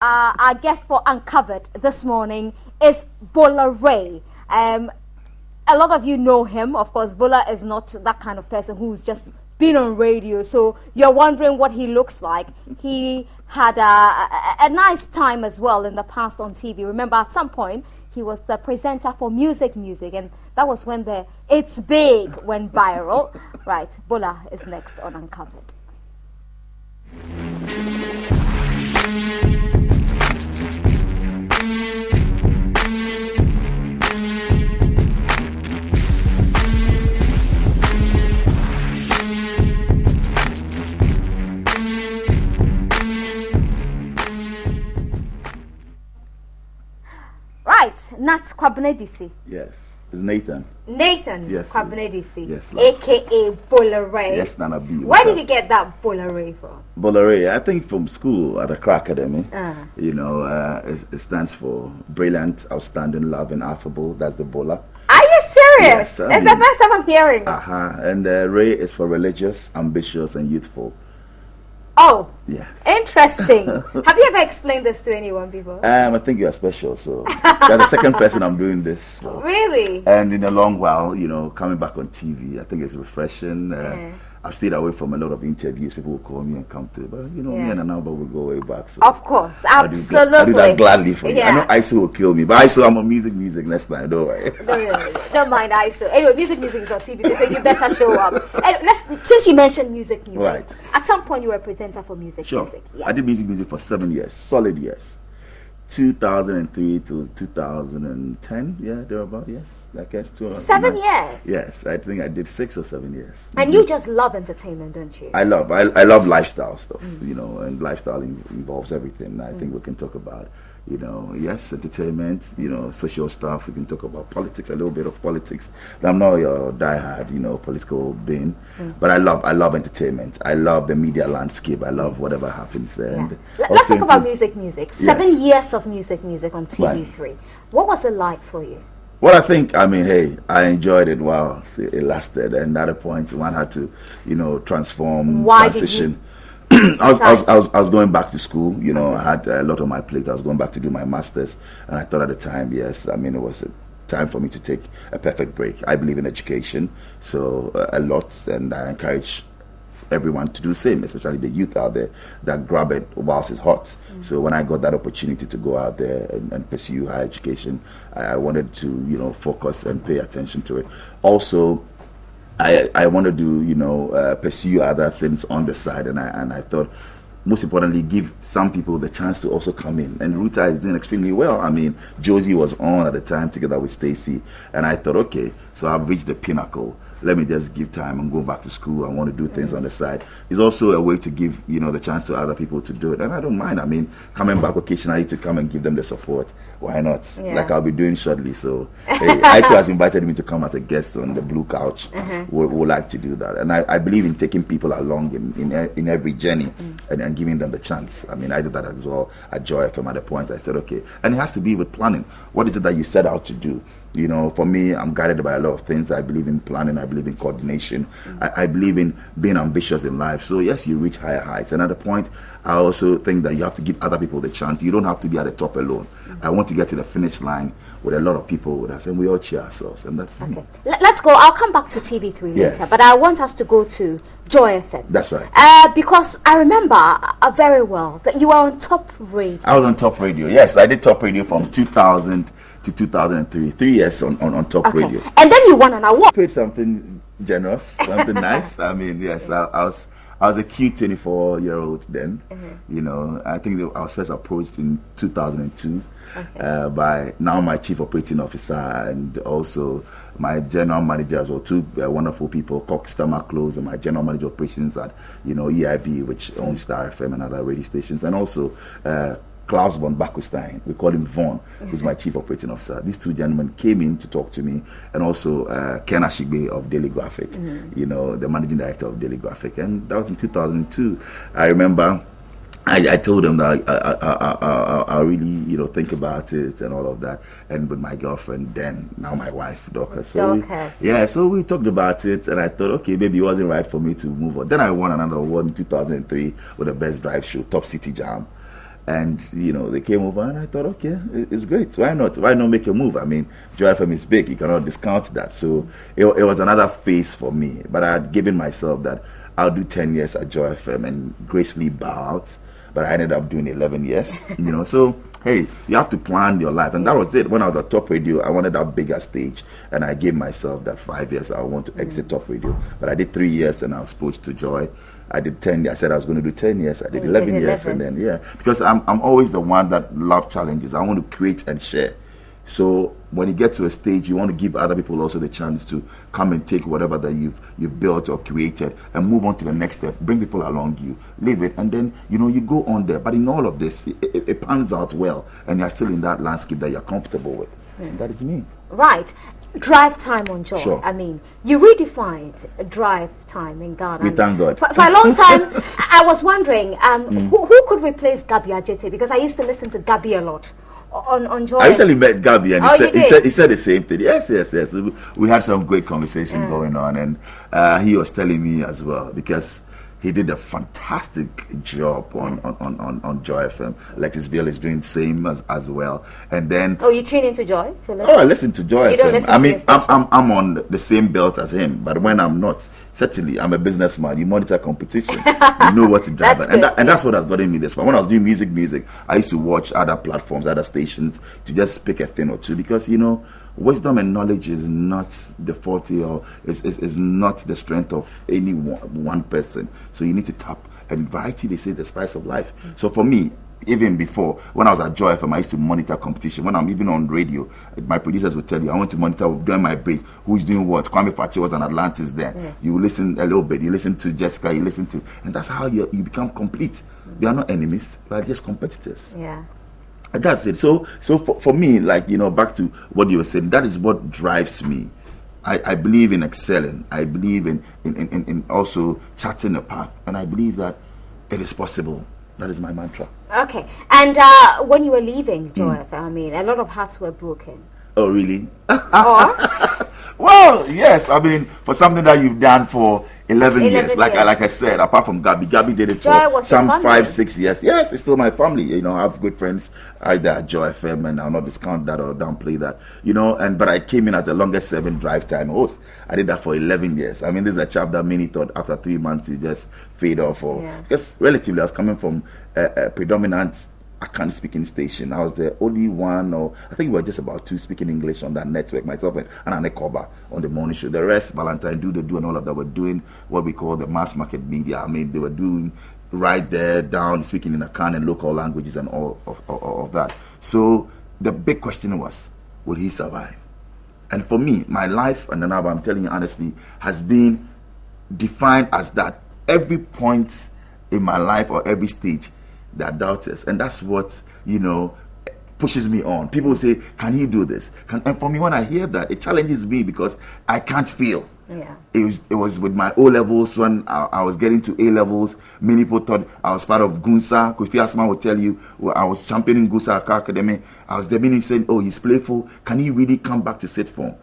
Our guest for Uncovered this morning is Bola Ray. A lot of you know him. Of course, Bola is not that kind of person who's just been on radio. So you're wondering what he looks like. He had a nice time as well in the past on TV. Remember, at some point, he was the presenter for Music, and that was when the It's Big went viral. Right, Bola is next on Uncovered. Right, Nat Kwabnedisi. Yes, it's Nathan. Nathan yes, Kwabnedisi, yes, aka Bola Ray. Yes, Nana B. Where did you get that Bola Ray from? Bola Ray, I think from school at the Accra Academy. You know, it stands for Brilliant, Outstanding, Loving, Affable. That's the Bola. Are you serious? Yes, That's the first time I'm hearing. And Ray is for religious, ambitious, and youthful. Oh, yes. Interesting. Have you ever explained this to anyone before? I think you are special, so you're the second person I'm doing this for. Really? And in a long while, you know, coming back on TV, I think it's refreshing. I've stayed away from a lot of interviews. People will call me and come to, but you know, me and Anamba will go way back. So of course, absolutely. I do that gladly for you. I know ISO will kill me, but ISO, I'm on music next time. Don't worry. Don't mind ISO. Anyway, music is on TV, so you better show up. And since you mentioned music, right? At some point, you were a presenter for music. Sure. Yeah. I did music for 7 years, solid years. 2003 to 2010, thereabout, yes. I guess 7 years? Yes, I think I did 6 or 7 years. And you just love entertainment, don't you? I love lifestyle stuff, you know, and lifestyle involves everything. I think we can talk about, you know, yes, entertainment, you know, social stuff. We can talk about politics, a little bit of politics. But I'm not your diehard, you know, political being, but I love entertainment. I love the media landscape. I love whatever happens there. And let's talk about music. 7 years of music on TV3. Right. What was it like for you? Well, I think, I mean, hey, I enjoyed it while it lasted, and at a point one had to, you know, transition. I was going back to school, you know. I had a lot on my plate. I was going back to do my master's, and I thought at the time, yes, I mean, it was a time for me to take a perfect break. I believe in education, so a lot, and I encourage everyone to do the same, especially the youth out there that grab it whilst it's hot. So when I got that opportunity to go out there and pursue higher education, I wanted to, you know, focus and pay attention to it. Also, I wanted to, you know, pursue other things on the side, and I thought, most importantly, give some people the chance to also come in. And Ruta is doing extremely well. I mean, Josie was on at the time together with Stacy, and I thought, okay, so I've reached the pinnacle. Let me just give time and go back to school. I want to do things on the side. It's also a way to give, you know, the chance to other people to do it. And I don't mind. I mean, coming back occasionally to come and give them the support. Why not? Like I'll be doing shortly. So ISO has invited me to come as a guest on the Blue Couch. We'll like to do that. And I believe in taking people along in every journey and giving them the chance. I mean, I did that as well at Joy FM. At the point I said, okay. And it has to be with planning. What is it that you set out to do? You know, for me, I'm guided by a lot of things. I believe in planning. I believe in coordination. I believe in being ambitious in life. So yes, you reach higher heights. And at the point, I also think that you have to give other people the chance. You don't have to be at the top alone. I want to get to the finish line with a lot of people with us, and we all cheer ourselves. And that's okay. Let's go. I'll come back to TV3 later, but I want us to go to Joy FM. That's right. Because I remember very well that you were on Top Radio. I was on Top Radio. Yes, I did Top Radio from 2000 to 2003. 3 years on Top Radio. And then you won an award. Paid something generous, something nice. I mean, yes, I was a cute 24-year-old then. You know, I think I was first approached in 2002 by now my chief operating officer and also my general manager as well. Two wonderful people, Cox Stomach Close, and my general manager operations at, you know, EIB, which owns Star FM and other radio stations, and also Klaus von Backenstein, we call him Von, who's my chief operating officer. These two gentlemen came in to talk to me, and also Ken Ashigbe of Daily Graphic, you know, the managing director of Daily Graphic. And that was in 2002. I remember I told them that I really, you know, think about it and all of that. And with my girlfriend, then, now my wife, Dorcas. So we talked about it, and I thought, okay, maybe it wasn't right for me to move on. Then I won another award in 2003 with the Best Drive Show, Top City Jam. And, you know, they came over and I thought, okay, it's great. Why not? Why not make a move? I mean, Joy FM is big. You cannot discount that. So it was another phase for me. But I had given myself that I'll do 10 years at Joy FM and gracefully bow out. But I ended up doing 11 years, you know. So, hey, you have to plan your life. And that was it. When I was at Top Radio, I wanted that bigger stage. And I gave myself that 5 years I want to exit Top Radio. But I did 3 years and I was poached to Joy. I did 10 years. I said I was going to do 10 years. I did 11 years. And then, yeah. Because I'm always the one that love challenges. I want to create and share. So when you get to a stage, you want to give other people also the chance to come and take whatever that you've built or created and move on to the next step. Bring people along you, leave it, and then you go on there. But in all of this, it pans out well, and you're still in that landscape that you're comfortable with. That is me. Right. Drive time on Joy. Sure. I mean, you redefined drive time in Ghana. We thank God. For a long time, I was wondering who could replace Gabi Ajete, because I used to listen to Gabi a lot. On Joy. I recently met Gabi and he said the same thing. Yes. We had some great conversation going on, and he was telling me as well, because he did a fantastic job on Joy FM. Alexis Biel is doing the same as well. And then you tune into Joy to listen? I listen to Joy you FM. Don't listen I to mean, I'm on the same belt as him, but when I'm not, certainly I'm a businessman. You monitor competition, you know what to drive. That's what has gotten me this far. When I was doing music, I used to watch other platforms, other stations, to just pick a thing or two, because wisdom and knowledge is not the forte, or is not the strength of any one person. So you need to tap, and variety, they say, the spice of life. So for me, even before, when I was at Joy FM, I used to monitor competition. When I'm even on radio, my producers would tell you, I want to monitor during my break who is doing what. Kwame Fachi was an Atlantis there. You listen a little bit, you listen to Jessica, you listen to, and that's how you become complete. You are not enemies, you are just competitors. Yeah. And that's it. So for me, back to what you were saying, that is what drives me. I believe in excelling. I believe in also charting a path, and I believe that it is possible. That is my mantra. Okay. And when you were leaving Joy FM, I mean, a lot of hearts were broken. Oh, really? Well, yes. I mean, for something that you've done for 11 years, like I said, apart from Gabi did it for some 5-6 years. Yes, it's still my family. I have good friends either at Joy FM, and I'll not discount that or downplay that. But I came in as the longest serving drive time host. I did that for 11 years. I mean, this is a chap that many thought after 3 months you just fade off, because relatively I was coming from a predominant Akan speaking station. I was the only one, or I think we were just about 2 speaking English on that network, myself and Anane Koba on the morning show. The rest, Valentine, do and all of that, were doing what we call the mass market media. I mean, they were doing right there down, speaking in Akan and local languages and all of that. So the big question was, will he survive? And for me, my life, and now I'm telling you honestly, has been defined as that. Every point in my life or every stage, there are doubters, and that's what pushes me on. People say, can you do this? And for me, when I hear that, it challenges me, because I can't feel. It was with my O levels. When I was getting to A levels, many people thought I was part of Gunsa. Kofi Asman would tell you, I was championing Gunsa Academy. I was there, meaning saying, oh, he's playful, can he really come back to set form?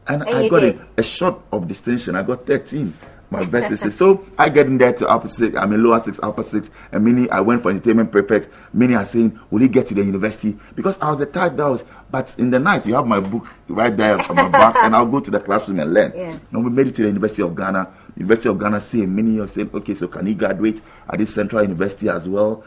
And I got it a short of distinction. I got 13. My best is so I get in there to upper 6. I'm in lower 6, upper 6, and many I went for entertainment prefect. Many are saying, will he get to the university? Because I was the type that was. But in the night, you have my book right there on my back, and I'll go to the classroom and learn. And we made it to the University of Ghana. University of Ghana saying, many are saying, okay, so can he graduate at this Central University as well?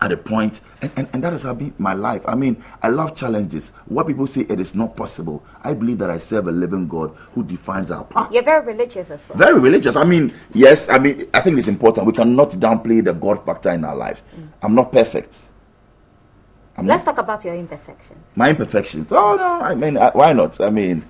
At a point, and that has been my life. I mean, I love challenges. What people say it is not possible, I believe that I serve a living God who defines our path. You're very religious as well. Very religious. I mean, yes. I mean, I think it's important. We cannot downplay the God factor in our lives. I'm not perfect. Let's talk about your imperfections. My imperfections. Oh no. I mean, why not? I mean,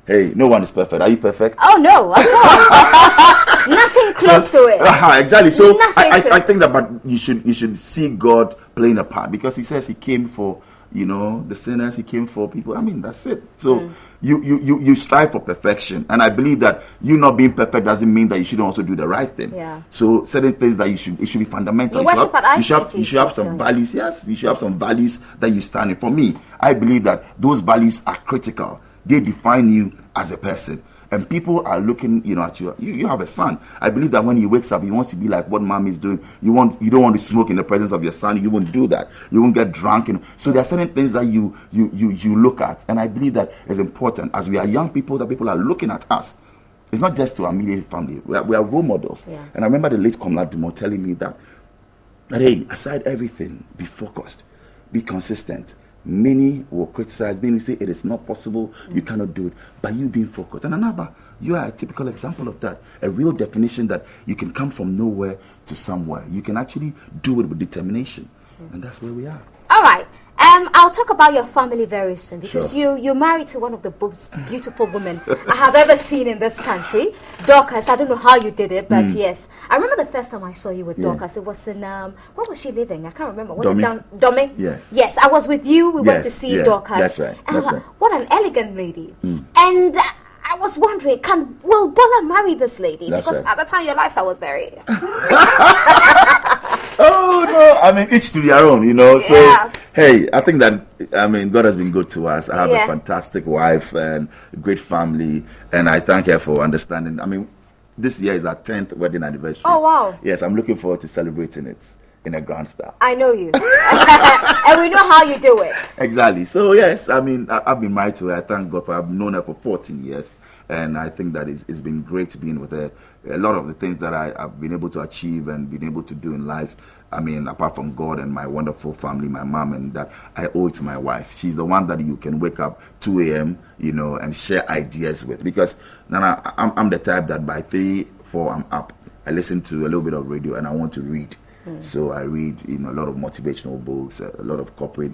hey, no one is perfect. Are you perfect? Oh no, at all. Nothing close to it. Exactly. So I think that, but you should see God playing a part, because He says He came for the sinners. He came for people. I mean, that's it. So you strive for perfection, and I believe that you not being perfect doesn't mean that you shouldn't also do the right thing. So certain things that it should be fundamental. You should have some values. Yes, you should have some values that you stand in. For me, I believe that those values are critical. They define you as a person. And people are looking, at you. You have a son. I believe that when he wakes up, he wants to be like what mom is doing. You don't want to smoke in the presence of your son. You won't do that. You won't get drunk. So there are certain things that you look at. And I believe that is important. As we are young people, that people are looking at us. It's not just to our immediate family. We are role models. Yeah. And I remember the late Comrade Dumont telling me that, hey, aside everything, be focused, be consistent. Many will criticize, many will say it is not possible, you cannot do it, but you being focused. And Anaba, you are a typical example of that. A real definition that you can come from nowhere to somewhere. You can actually do it with determination. And that's where we are. All right. I'll talk about your family very soon, because you're married to one of the most beautiful women I have ever seen in this country, Dorcas. I don't know how you did it, but yes. I remember the first time I saw you with Dorcas. It was in, where was she living? I can't remember. Was it down Dome? Yes. Yes, I was with you. We went to see Dorcas. That's right. That's right. What an elegant lady. And I was wondering, will Bola marry this lady? Because at the time your lifestyle was very... Oh no! I mean, each to their own, So hey, I think that God has been good to us. I have a fantastic wife and a great family, and I thank her for understanding. I mean, this year is our 10th wedding anniversary. Oh wow! Yes, I'm looking forward to celebrating it in a grand style. I know you, and we know how you do it. Exactly. So yes, I've been married to her. I thank God I've known her for 14 years. And I think that it's been great being with her. A lot of the things that I've been able to achieve and been able to do in life, apart from God and my wonderful family, my mom and dad, I owe it to my wife. She's the one that you can wake up 2 a.m., and share ideas with. Because Nana, I'm the type that by 3, 4, I'm up. I listen to a little bit of radio and I want to read. So I read, a lot of motivational books, a lot of corporate,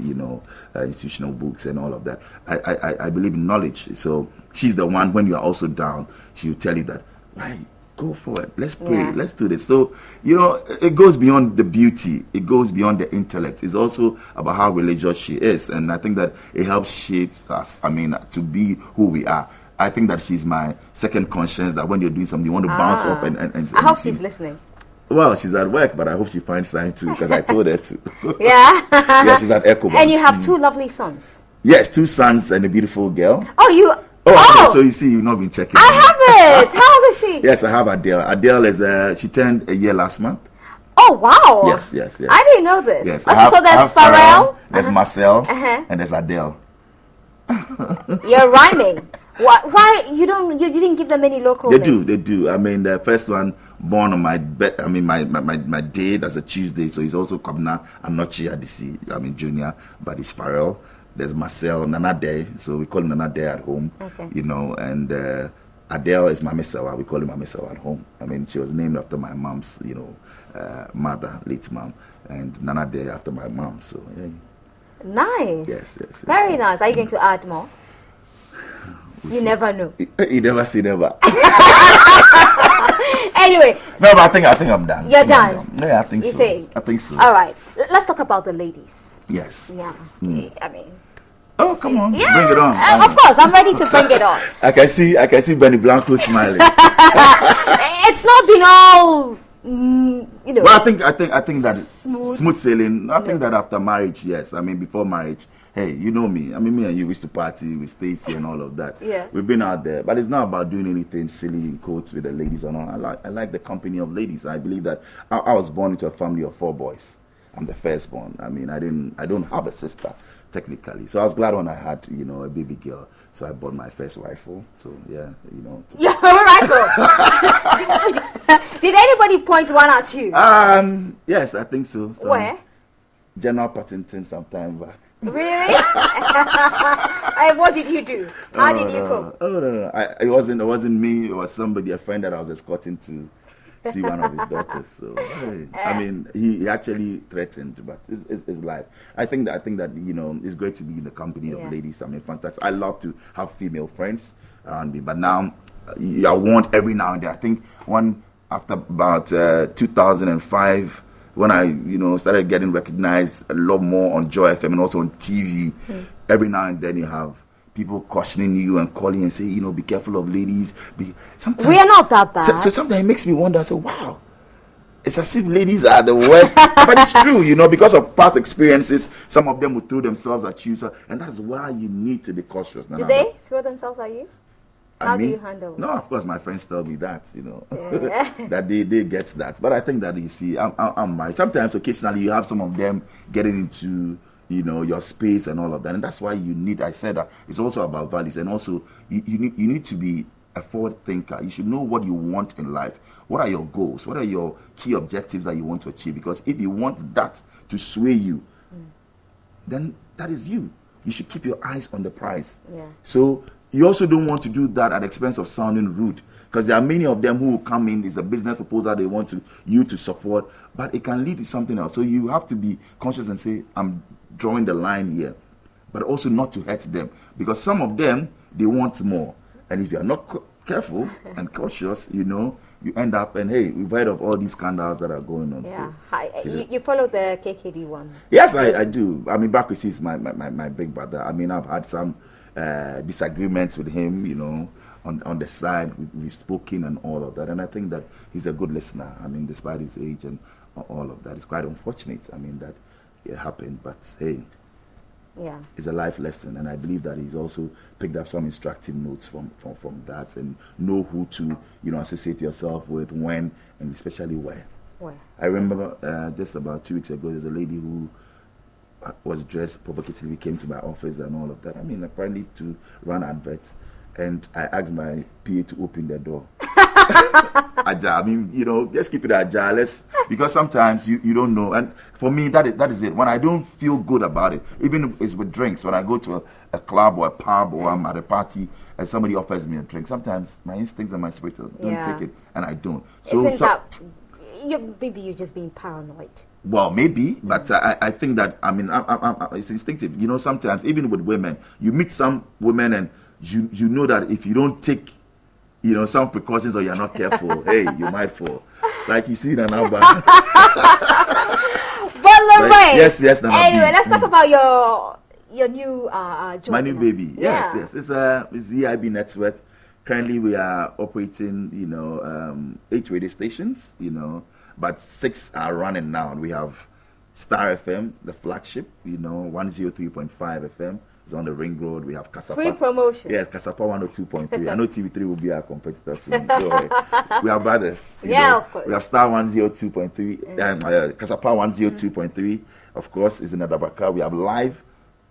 institutional books and all of that. I believe in knowledge. So she's the one, when you are also down, she will tell you that, right, go for it. Let's pray. Let's do this. So, it goes beyond the beauty. It goes beyond the intellect. It's also about how religious she is. And I think that it helps shape us, to be who we are. I think that she's my second conscience, that when you're doing something, you want to bounce up and I hope she's listening. Well, she's at work, but I hope she finds time too, because I told her to. Yeah? Yeah, she's at Echo. And you have 2 lovely sons. Yes, 2 sons and a beautiful girl. Oh, you... Oh, so you see, you've not been checking. I haven't. How old is she? Yes, I have Adele. Adele is, she turned a year last month. Oh, wow. Yes. I didn't know this. Yes. So there's Pharrell, there's Marcel, and there's Adele. You're rhyming. Why you didn't give them any local names? They do. The first one born on my my day, that's a Tuesday, so he's also Kabna Anochi Adisi, junior, but he's Pharrell. There's Marcel, NewDay, so we call him NewDay at home. Okay. And Adele is Mami Sawa, we call him Mami Sawa at home. She was named after my mom's, mother, late mom, and NewDay after my mom. So yeah. Nice. Yes. Very nice. Are you going to add more? You never know. You never say never. Anyway. No, but I think I'm done. You're done. Yeah, I think so. Think? I think so. All right. Let's talk about the ladies. Yes. Yeah. Oh, come on. Yeah. Bring it on. Of course, I'm ready to bring it on. I can see Benny Blanco smiling. It's not been all Well, I think that smooth sailing. I think that after marriage, yes. Before marriage, hey, you know me. Me and you used to party with Stacy and all of that. Yeah. We've been out there, but it's not about doing anything silly in quotes with the ladies or not. I like the company of ladies. I believe that I was born into a family of 4 boys. I'm the firstborn. I don't have a sister technically, so I was glad when I had a baby girl. So I bought my first rifle. So yeah, Yeah, rifle. Did anybody point one at you? Yes, I think so. Where? General Patterson sometime back. Really? What did you do? How did you cope? Oh no. It wasn't me. It was somebody, a friend that I was escorting to see one of his daughters. So he actually threatened, but it's life. I think that it's great to be in the company of ladies. Fantastic. I love to have female friends around me, but now I want every now and then. I think after about 2005. When I, started getting recognized a lot more on Joy FM and also on TV, every now and then you have people cautioning you and calling and say, be careful of ladies. Sometimes we are not that bad. So sometimes it makes me wonder. I say, wow, it's as if ladies are the worst. But it's true, because of past experiences. Some of them will throw themselves at you, and that's why you need to be cautious. Did they throw themselves at you? How do you handle it? No, of course, my friends tell me that, that they get that. But I think that, you see, I'm married. Sometimes, occasionally, you have some of them getting into, your space and all of that. And that's why you need, I said that it's also about values. And also, you need to be a forward thinker. You should know what you want in life. What are your goals? What are your key objectives that you want to achieve? Because if you want that to sway you, then that is you. You should keep your eyes on the prize. Yeah. So you also don't want to do that at the expense of sounding rude, because there are many of them who will come in. It's a business proposal they want you to support, but it can lead to something else. So you have to be conscious and say, I'm drawing the line here, but also not to hurt them, because some of them, they want more. And if you are not careful and cautious, you end up, and hey, we've heard of all these scandals that are going on. Yeah. So, you follow the KKD one? Yes, I do. I mean, Bakwesi is my big brother. I mean, I've had some disagreements with him, on the side. We've spoken and all of that. And I think that he's a good listener. I mean, despite his age and all of that. It's quite unfortunate, I mean, that it happened. But, hey, yeah, it's a life lesson. And I believe that he's also picked up some instructive notes from that, and know who to, associate yourself with, when, and especially where. Where? I remember just about 2 weeks ago, there's a lady who was dressed provocatively, came to my office and all of that. I mean, apparently to run adverts. And I asked my PA to open the door. I mean, just keep it agile. Because sometimes you don't know. And for me, that is it. When I don't feel good about it, even if it's with drinks, when I go to a club or a pub, or I'm at a party and somebody offers me a drink, sometimes my instincts and my spirit don't take it, and I don't. So maybe you're just being paranoid. Well, maybe, but I think that, I mean, it's instinctive. Sometimes, even with women, you meet some women and you know that if you don't take, some precautions, or you're not careful, hey, you might fall. Like you see Nana. Bola Ray. Yes, Nana. Anyway, let's talk about your new job. My new baby. Yeah. Yes. It's the EIB network. Currently, we are operating, 8 radio stations, but 6 are running now. We have Star FM, the flagship, 103.5 FM. Is on the Ring Road. We have Kasapa. Free promotion. Yes, Kasapa 102.3. I know TV3 will be our competitor soon. So, we have brothers. Of course. We have Star 102.3. Kasapa 102.3, of course, is in Adabaka. We have Live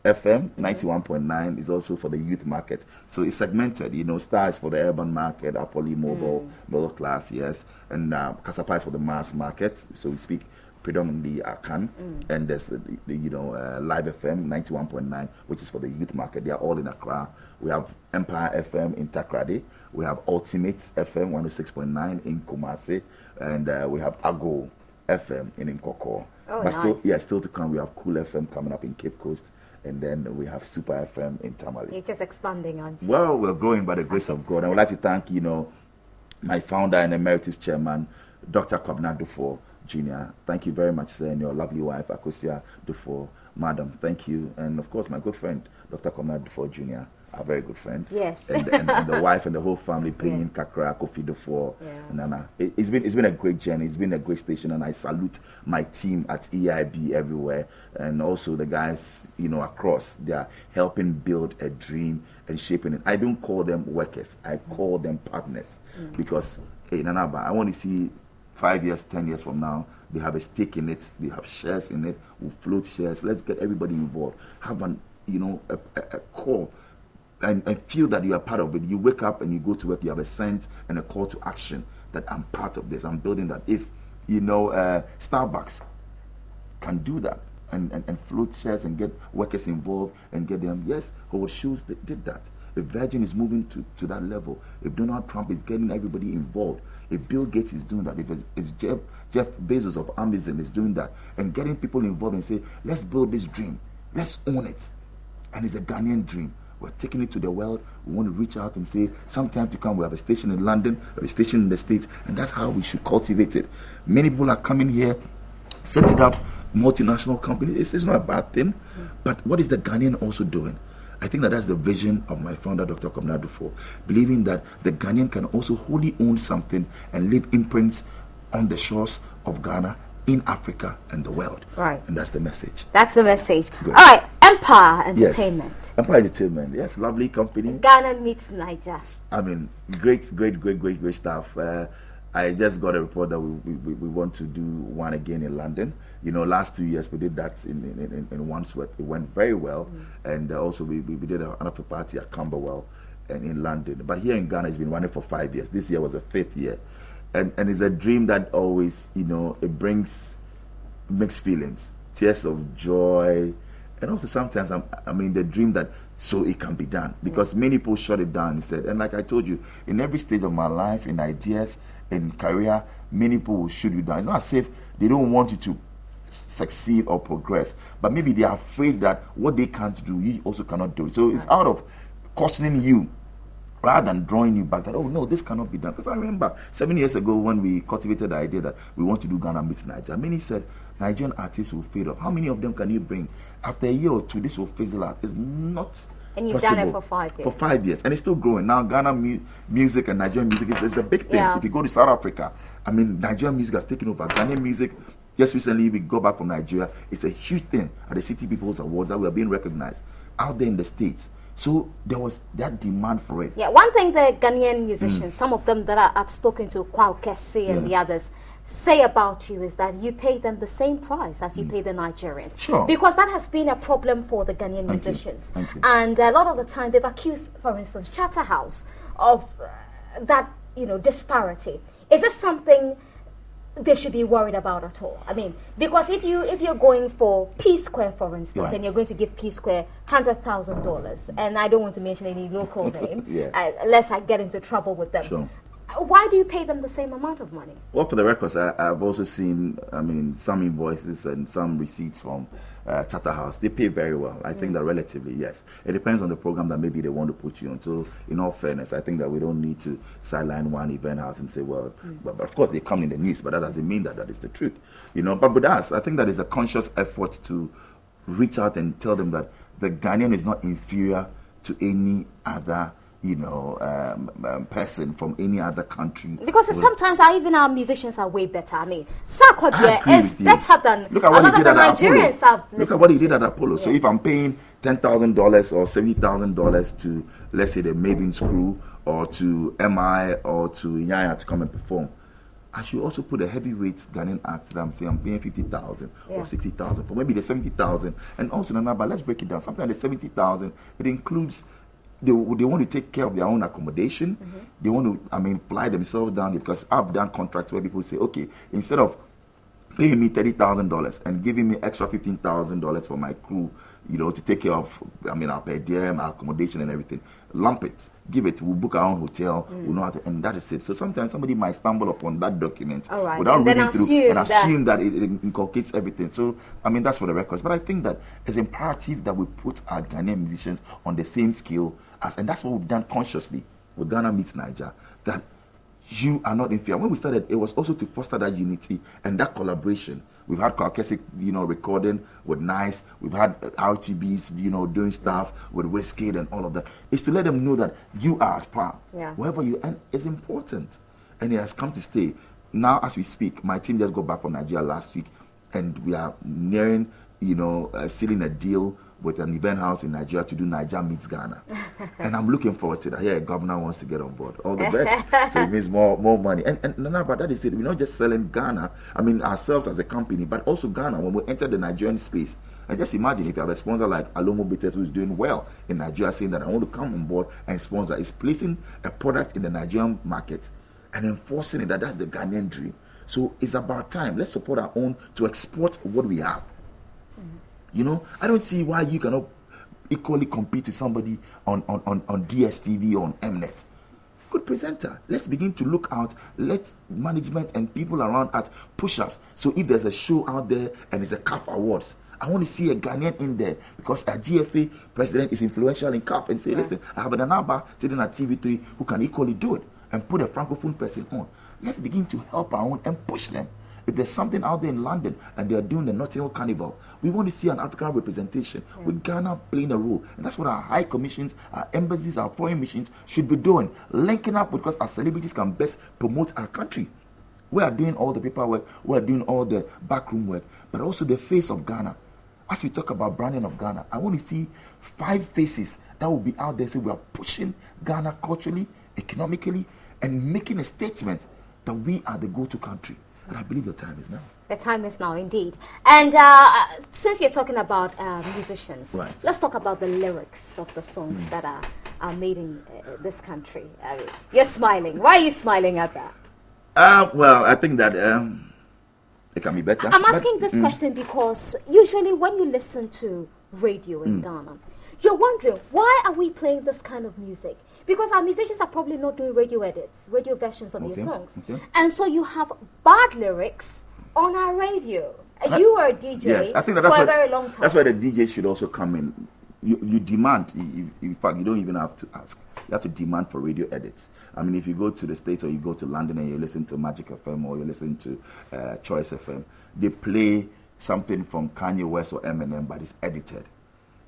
FM 91.9 is also for the youth market. So it's segmented. Star is for the urban market, Apolli mobile, middle class, yes. And Kasapa is for the mass market. So we speak predominantly Akan, and there's the Live FM 91.9, which is for the youth market. They are all in Accra. We have Empire FM in Takrady. We have Ultimate FM 106.9 in Kumasi, and we have Ago FM in Nkoko. Oh, but nice. Still to come. We have Cool FM coming up in Cape Coast, and then we have Super FM in Tamale. You're just expanding, aren't you? Well, we're growing by the grace of God. I would like to thank my founder and emeritus chairman, Dr. Kwabena Dufo Jr. Thank you very much, sir, and your lovely wife, Akosia Dufo. Madam, thank you. And of course, my good friend, Dr. Kwabena Dufo Jr., a very good friend. Yes. And the wife and the whole family, Pinyin, Kakra, Kofi Dufo, Nana. It's been a great journey. It's been a great station, and I salute my team at EIB everywhere, and also the guys, across. They are helping build a dream and shaping it. I don't call them workers. I call them partners, because, hey, Nana, I want to see 5 years, 10 years from now, they have a stake in it, they have shares in it, we'll float shares. Let's get everybody involved. Have a core, and feel that you are part of it. You wake up and you go to work, you have a sense and a call to action that I'm part of this. I'm building that. If Starbucks can do that and float shares and get workers involved and get them, yes, Howard Schultz did that. If Virgin is moving to that level, if Donald Trump is getting everybody involved, if Bill Gates is doing that, if Jeff Bezos of Amazon is doing that, and getting people involved and say, let's build this dream, let's own it. And it's a Ghanaian dream. We're taking it to the world. We want to reach out and say, sometime to come, we have a station in London, we have a station in the States, and that's how we should cultivate it. Many people are coming here, setting up multinational companies. It's not a bad thing, but what is the Ghanaian also doing? I think that's the vision of my founder, Dr. Kwabena Dufo, believing that the Ghanaian can also wholly own something and leave imprints on the shores of Ghana, in Africa, and the world. Right. And that's the message. That's the message. Good. All right, Empire Entertainment. Yes. Empire Entertainment, yes, lovely company. Ghana meets Niger. I mean, great stuff. I just got a report that we want to do one again in London. You know, last 2 years we did that in Wandsworth. It went very well, and also we did another party at Camberwell and in London. But here in Ghana, it's been running for 5 years. This year was the 5th year, and it's a dream that always, you know, it brings mixed feelings, tears of joy, and also sometimes the dream that so it can be done, because many people shut it down and said, and like I told you, in every stage of my life, in ideas, in career, many people will shoot you down. It's not as if they don't want you to succeed or progress, but maybe they are afraid that what they can't do, you also cannot do it. So it's out of cautioning you rather than drawing you back that, oh no, this cannot be done. Because I remember 7 years ago when we cultivated the idea that we want to do Ghana meets Niger, many said Nigerian artists will fade off. How many of them can you bring? After a year or two, this will fizzle out. It's not And you've possible. done it for 5 years. For 5 years. And it's still growing. Now, Ghana music and Nigerian music is the big thing. Yeah. If you go to South Africa, I mean, Nigerian music has taken over. Ghanaian music, just recently we go back from Nigeria. It's a huge thing at the City People's Awards that we are being recognized out there in the States. So there was that demand for it. Yeah, one thing the Ghanaian musicians, some of them that I've spoken to, Kwao Kese and the others, say about you is that you pay them the same price as you pay the Nigerians. Sure. Because that has been a problem for the Ghanaian musicians. Thank you. And a lot of the time they've accused, for instance, Charterhouse of that, you know, disparity. Is this something they should be worried about at all? I mean, because if you're going for P Square, for instance, and you're going to give P Square $100,000, and I don't want to mention any local name, unless I get into trouble with them. Sure. Why do you pay them the same amount of money? Well, for the records, I've also seen, some invoices and some receipts from Charterhouse. They pay very well. I think that relatively, yes. It depends on the program that maybe they want to put you on. So, in all fairness, I think that we don't need to sideline one event house and say, well, but of course they come in the news, but that doesn't mean that is the truth. You know, but with us, I think that is a conscious effort to reach out and tell them that the Ghanaian is not inferior to any other person from any other country. Because sometimes even our musicians are way better. I mean, Sarkodie is better than look at what he did at Nigerians. Look at what he did at Apollo. Yeah. So if I'm paying $10,000 or $70,000 to, let's say, the Maven's crew or to MI or to Yaya to come and perform, I should also put a heavyweight Ghanaian act that I'm saying I'm paying 50,000 or 60,000 for maybe the 70,000. And also the number, let's break it down. Sometimes the 70,000, it includes they want to take care of their own accommodation. They want to, fly themselves down, because I've done contracts where people say, okay, instead of paying me $30,000 and giving me extra $15,000 for my crew, to take care of, our per diem, our accommodation and everything, lump it, give it, we'll book our own hotel, we'll know how to, and that is it. So sometimes somebody might stumble upon that document without reading through and assume that it inculcates everything. So, that's for the records. But I think that it's imperative that we put our Ghanaian musicians on the same scale and that's what we've done consciously with Ghana Meets Niger, that you are not inferior. When we started, it was also to foster that unity and that collaboration. We've had Kwao Kese, recording with Nice. We've had RTBs, doing stuff with Wizkid and all of that. It's to let them know that you are at par. Yeah. Wherever you and it's important. And it has come to stay. Now, as we speak, my team just got back from Nigeria last week, and we are nearing, sealing a deal with an event house in Nigeria to do Niger Meets Ghana. And I'm looking forward to that. Yeah, governor wants to get on board. All the best. So it means more money. And but that is it. We're not just selling Ghana, ourselves as a company, but also Ghana when we enter the Nigerian space. And just imagine if you have a sponsor like Alomo Bitters, who's doing well in Nigeria, saying that I want to come on board and sponsor, is placing a product in the Nigerian market and enforcing it, that's the Ghanaian dream. So it's about time. Let's support our own to export what we have. I don't see why you cannot equally compete with somebody on DSTV or on Mnet. Good presenter. Let's begin to look out. Let management and people around us push us. So if there's a show out there and it's a CAF Awards, I want to see a Ghanaian in there, because a GFA president is influential in CAF, and say, listen, I have an Anaba sitting at TV3 who can equally do it, and put a Francophone person on. Let's begin to help our own and push them. If there's something out there in London and they are doing the Notting Hill Carnival, we want to see an African representation with Ghana playing a role. And that's what our high commissions, our embassies, our foreign missions should be doing. Linking up, because our celebrities can best promote our country. We are doing all the paperwork, we are doing all the backroom work, but also the face of Ghana. as we talk about branding of Ghana, I want to see 5 faces that will be out there saying we are pushing Ghana culturally, economically, and making a statement that we are the go-to country. And I believe the time is now. The time is now, indeed. And since we are talking about musicians, right, let's talk about the lyrics of the songs that are made in this country. You're smiling. Why are you smiling at that? Well, I think that it can be better. I'm asking this question because usually when you listen to radio in Ghana, you're wondering, why are we playing this kind of music? Because our musicians are probably not doing radio edits, radio versions of your songs. And so you have bad lyrics on our radio. You were a DJ yes, I think that's for a very long time. That's why the DJ should also come in. You demand, in fact, you don't even have to ask. You have to demand for radio edits. I mean, if you go to the States or you go to London and you listen to Magic FM or you listen to Choice FM, they play something from Kanye West or Eminem, but it's edited.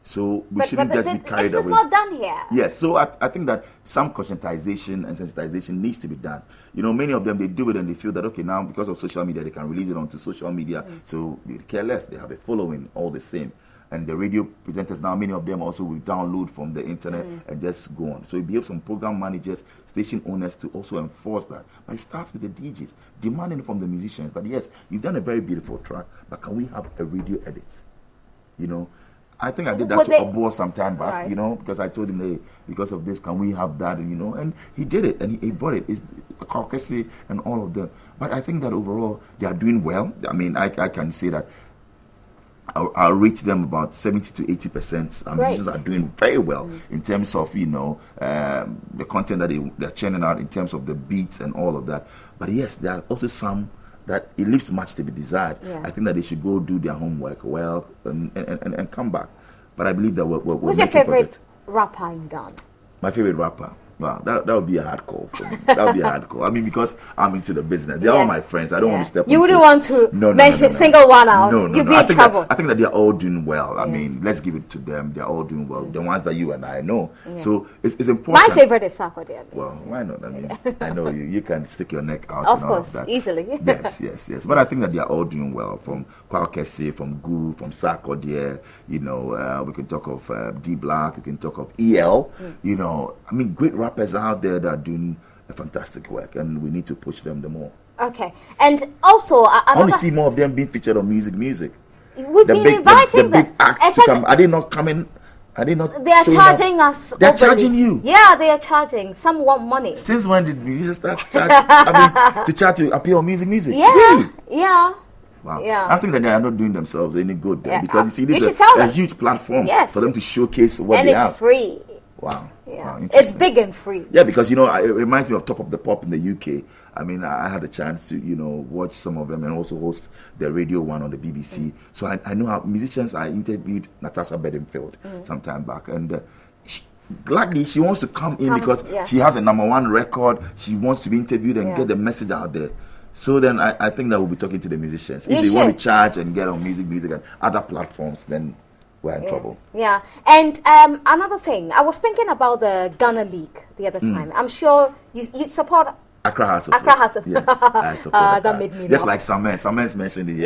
So we shouldn't just be carried away. It's not done here. Yes, so I think that some conscientization and sensitization needs to be done. You know, many of them, they do it and they feel that, okay, now because of social media, they can release it onto social media. So they care less. They have a following all the same. And the radio presenters now, many of them also will download from the internet and just go on. So it behaves some program managers, station owners to also enforce that. But it starts with the DJs, demanding from the musicians that, yes, you've done a very beautiful track, but can we have a radio edit? You know, I think I did that to Obo some time back, you know, because I told him, hey, because of this, can we have that, you know, and he did it, and he bought it. It's Caucasus and all of them. But I think that overall, they are doing well. I mean, I can say that I'll rate them about 70 to 80%. Our musicians are doing very well in terms of, you know, the content that they're churning out, in terms of the beats and all of that. But yes, there are also some that it leaves much to be desired. I think that they should go do their homework well and come back. But I believe that we're Who's your favorite rapper in Ghana? My favorite rapper? Wow, that would be a hard call for me. That would be a hard call. I mean, because I'm into the business. They're all my friends. I don't want to step on. You wouldn't want to mention single one out. You'd be in trouble. I think that they're all doing well. I mean, let's give it to them. They're all doing well. The ones that you and I know. So it's important. My favorite is Sarkodie. Well, why not? I mean, I know you can stick your neck out. Of course, easily. Yes. But I think that they're all doing well. From Kwakese, from Guru, from Sarkodie. You know, we can talk of D Black. We can talk of EL. You know, I mean, great rappers out there that are doing a fantastic work, and we need to push them the more. Okay, and also I want to see more of them being featured on music. We've been inviting the big acts to come. Are they not coming? Are they not? They are charging us. They're charging you. Yeah, they are charging. Some want money. Since when did musicians start charging? I mean, to charge to appear on music? Yeah, really? Yeah. Wow. Yeah. I think that they are not doing themselves any good there, because you see, this is a huge platform for them to showcase what they have. And it's free. Wow. Yeah. Wow, it's big and free. Yeah, because, you know, it reminds me of Top of the Pop in the UK. I mean, I had a chance to, you know, watch some of them and also host the Radio 1 on the BBC. So I know how musicians. I interviewed Natasha Bedingfield some time back, and gladly she wants to come in because she has a #1 record. She wants to be interviewed and get the message out there. So then I think that we'll be talking to the musicians. If they want to charge and get on music and other platforms, then we're in trouble. Yeah. And another thing, I was thinking about the Ghana League the other time. I'm sure you support Accra Hearts of Yes, I support that made me just laugh. Like Samens mentioned it.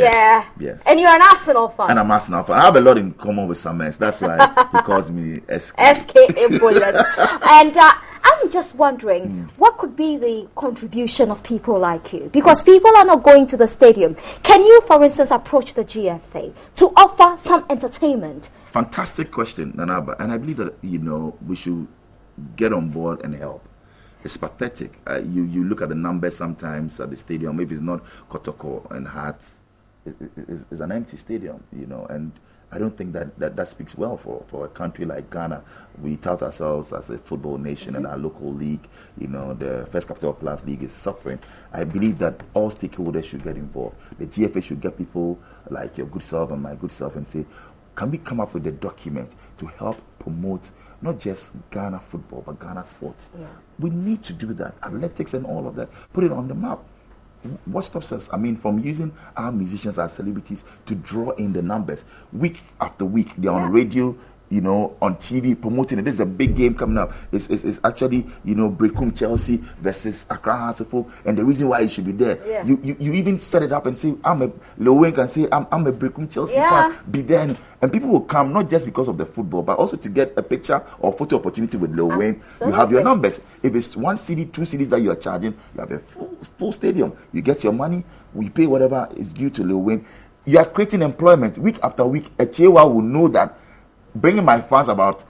Yes. And you're an Arsenal fan. And I'm Arsenal fan. I have a lot in common with Samens. That's why he calls me SK. Bullets. And I'm just wondering, what could be the contribution of people like you? Because people are not going to the stadium. Can you, for instance, approach the GFA to offer some entertainment? Fantastic question, Nanaba. And I believe that, you know, we should get on board and help. It's pathetic. You look at the numbers sometimes at the stadium. If it's not Kotoko and Hearts, it's an empty stadium, you know. And I don't think that speaks well for a country like Ghana. We tout ourselves as a football nation, and our local league, you know, the First Capital Plus League is suffering. I believe that all stakeholders should get involved. The GFA should get people like your good self and my good self and say, can we come up with a document to help promote not just Ghana football, but Ghana sports? We need to do that. Athletics and all of that. Put it on the map. What stops us? I mean, from using our musicians as celebrities to draw in the numbers. Week after week, they're on radio, you know, on TV promoting it. This is a big game coming up. It's actually, you know, Brekum Chelsea versus Accra Hasselhoff, and the reason why you should be there. Yeah. You even set it up and say, Lil Wayne can say, I'm a Brekum Chelsea fan. Be there, and people will come not just because of the football, but also to get a picture or photo opportunity with Lil Wayne. You have your numbers. If it's 1 CD, 2 CDs that you are charging, you have a full stadium. You get your money. We pay whatever is due to Lil Wayne. You are creating employment week after week. A Chewa will know that bringing my fans about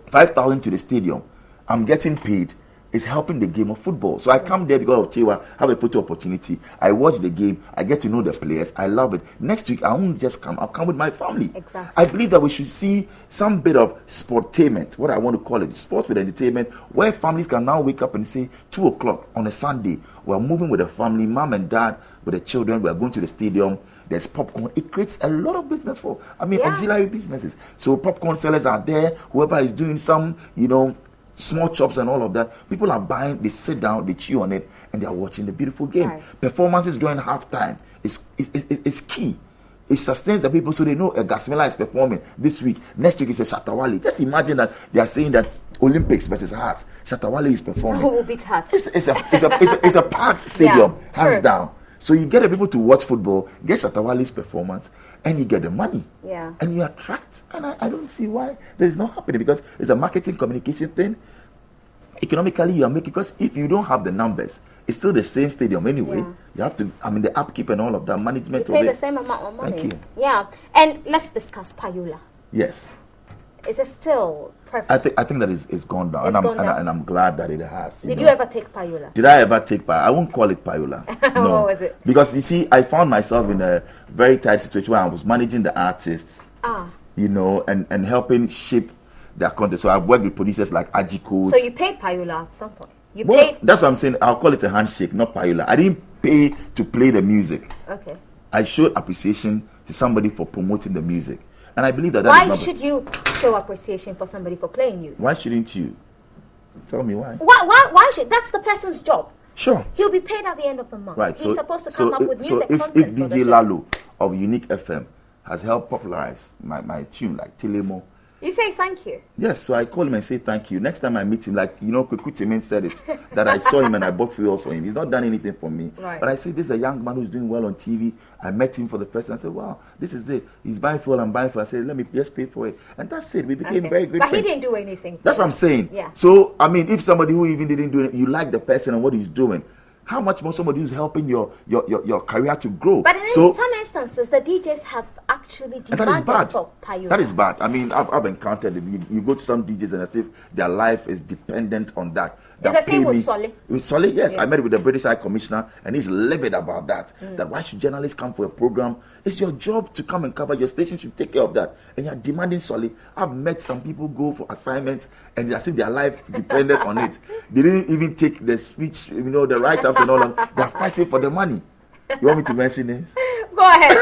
5,000 to the stadium, I'm getting paid, is helping the game of football. So I come there because of Chewa, have a photo opportunity. I watch the game, I get to know the players, I love it. Next week, I won't just come, I'll come with my family. Exactly. I believe that we should see some bit of sportainment, what I want to call it, sports with entertainment, where families can now wake up and say, 2 o'clock on a Sunday, we're moving with the family, mom and dad, with the children, we're going to the stadium. There's popcorn. It creates a lot of business for, auxiliary businesses. So popcorn sellers are there. Whoever is doing some, you know, small shops and all of that. People are buying. They sit down, they chew on it, and they are watching the beautiful game. Right. Performances during halftime is key. It sustains the people so they know a Gasmela is performing this week. Next week is a Shatawale. Just imagine that they are saying that Olympics versus Hearts. Shatawale is performing. Who will beat Hearts? It's a packed stadium, hands down. So you get the people to watch football, get Shatawale's performance, and you get the money. Yeah. And you attract. And I don't see why there's not happening, because it's a marketing communication thing. Economically, you are making, because if you don't have the numbers, it's still the same stadium anyway. Yeah. You have to, the upkeep and all of that, management you pay the same amount of money. Thank you. Yeah. And let's discuss Payula. Yes. Is it still perfect? I think that it's gone down. And I'm glad that it has. Did you ever take Payula? Did I ever take Payula? I won't call it Payula. No. What was it? Because you see, I found myself in a very tight situation where I was managing the artists, you know, and helping shape their content. So I've worked with producers like Ajiko. So you paid Payula at some point? You well, paid? That's what I'm saying. I'll call it a handshake, not Payula. I didn't pay to play the music. Okay. I showed appreciation to somebody for promoting the music. And I believe that why should you show appreciation for somebody for playing music? Why shouldn't you? Tell me why. Why should? That's the person's job. Sure. He'll be paid at the end of the month. Right. He's supposed to come up with music if content for DJ Lalo of Unique FM has helped popularize my tune, like Telemo. You say thank you. Yes, so I call him and say thank you. Next time I meet him, like, you know, Kweku Timin said it, that I saw him and I bought fuel for him. He's not done anything for me. Right. But I see this is a young man who's doing well on TV. I met him for the first time. I said, wow, this is it. He's buying fuel, I'm buying fuel. I said, let me just pay for it. And that's it. We became very good friends. But he didn't do anything. That's what I'm saying. Yeah. So, if somebody who even didn't do it, you like the person and what he's doing, how much more somebody who's helping your career to grow? But in some instances, the DJs have actually demanded for Payula. That is bad. I've encountered it. You go to some DJs and as if their life is dependent on that. It's the same with Solly. With Solly, yes. Yeah. I met with the British High Commissioner and he's livid about that. That why should journalists come for a program? It's your job to come and cover. Your station should take care of that. And you're demanding Solly. I've met some people go for assignments and as if their life depended on it. They didn't even take the speech, the write-ups and all that. They're fighting for the money. You want me to mention names? Go ahead.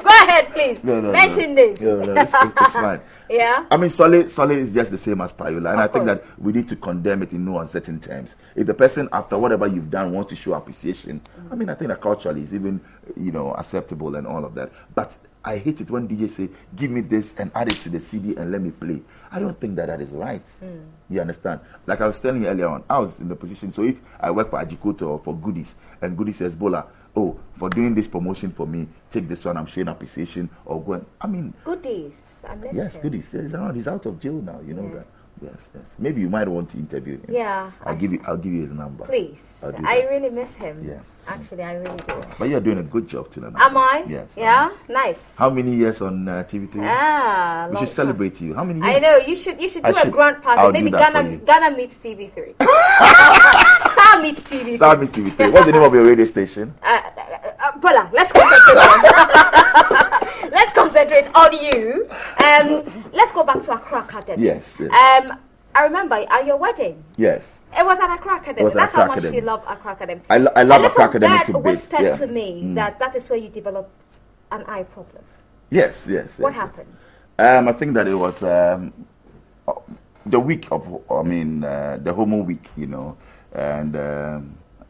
Go ahead, please. No, mention names. No, it's fine. Yeah. Solly is just the same as Payula, and I think that we need to condemn it in no uncertain terms. If the person, after whatever you've done, wants to show appreciation, I think that culturally is even, acceptable and all of that. But I hate it when DJs say, give me this and add it to the CD and let me play. I don't think that is right. You understand? Like I was telling you earlier on, I was in the position, so if I work for Ajikoto or for Goodies, and Goodies says, Bola, for doing this promotion for me, take this one, I'm showing appreciation, or go and, Goodies. Yes, Goodies. He's around. He's out of jail now. You know that. Yes. Maybe you might want to interview him. Yeah. I'll give you his number. Please. I really miss him. Yeah. Actually, I really do. But you're doing a good job tonight. Am I? Yes. Yeah. Nice. How many years on TV3? We should celebrate you. How many years? I know. You should do a grand party. I'll Maybe do that for you. Ghana meets TV3. Star meets TV3. Star meets TV3. What's the name of your radio station? Bola, let's concentrate. Let's concentrate on you. Let's go back to Accra Academy. Yes. I remember at your wedding. Yes. It was at Accra Academy. That's how much you love Accra Academy. I love Accra Academy to bits. Whispered to me that is where you developed an eye problem. Yes. What happened? I think that it was the week of, the Homo week, and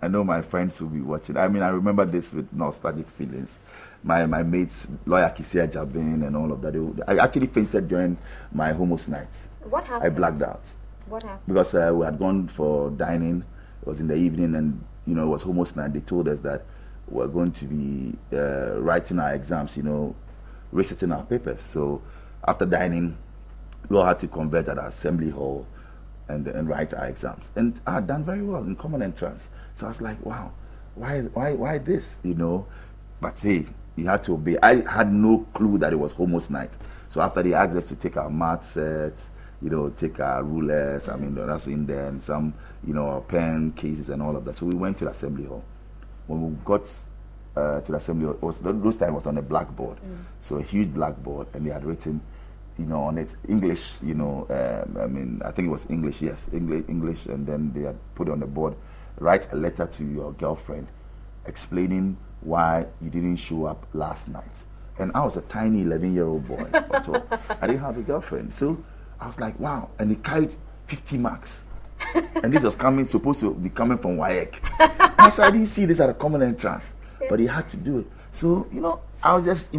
I know my friends will be watching. I mean, I remember this with nostalgic feelings. My mates, Lawyer Kisia Jabin and all of that. I actually fainted during my homos night. What happened? I blacked out. What happened? Because we had gone for dining. It was in the evening, and it was homos night. They told us that we're going to be writing our exams, reciting our papers. So after dining, we all had to convert at our assembly hall and write our exams. And I had done very well in common entrance. So I was like, wow, why this, But hey, you had to obey. I had no clue that it was homos night. So after they asked us to take our math sets, take our rulers, that's in there, and some, our pen cases and all of that. So we went to the assembly hall. When we got to the assembly hall, those times was on a blackboard. So a huge blackboard, and they had written, on it, English, I think it was English, yes, English, and then they had put on the board, write a letter to your girlfriend explaining why you didn't show up last night. And I was a tiny 11-year-old boy. So I didn't have a girlfriend. So I was like, wow. And it carried 50 marks. And this was supposed to be coming from WAEC. I said, I didn't see this at a common entrance. But he had to do it. So, I was just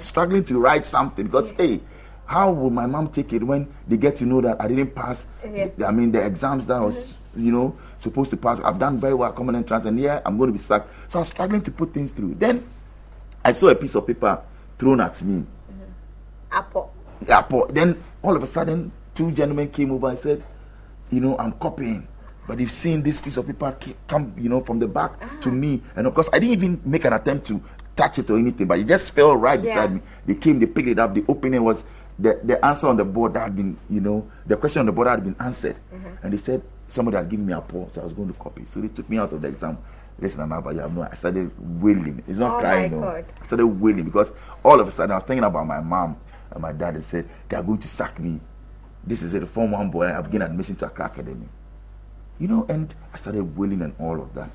struggling to write something. Because, hey, how will my mom take it when they get to know that I didn't pass, the exams that I was, supposed to pass? I've done very well at common entrance, and I'm going to be sacked. So I was struggling to put things through. Then I saw a piece of paper thrown at me. Apple. Then all of a sudden, two gentlemen came over and said, I'm copying. But they've seen this piece of paper come, from the back to me. And of course, I didn't even make an attempt to touch it or anything, but it just fell right beside me. They came, they picked it up, the opening was the answer on the board that had been, the question on the board had been answered. And they said somebody had given me a paw, so I was going to copy. So they took me out of the exam. Listen, I started wailing. It's not crying. No. I started wailing because all of a sudden I was thinking about my mom and my dad and said, they are going to sack me. This is a Form 1 boy. I've gained admission to Accra Academy. And I started wailing and all of that.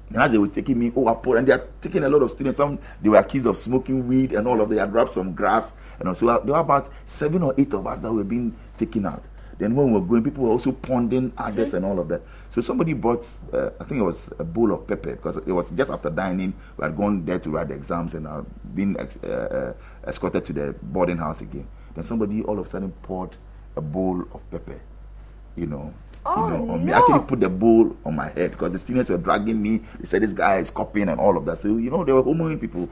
And as they were taking me, and they are taking a lot of students. Some, they were accused of smoking weed and all of that. They had wrapped some grass. And so there were about 7 or 8 of us that were being taken out. Then when we were going, people were also ponding others and all of that. So somebody brought, I think it was a bowl of pepper, because it was just after dining. We had gone there to write the exams and been escorted to the boarding house again. Then somebody all of a sudden poured a bowl of pepper, on me. I actually put the bowl on my head because the students were dragging me. They said this guy is copying and all of that. So, they were homoing people.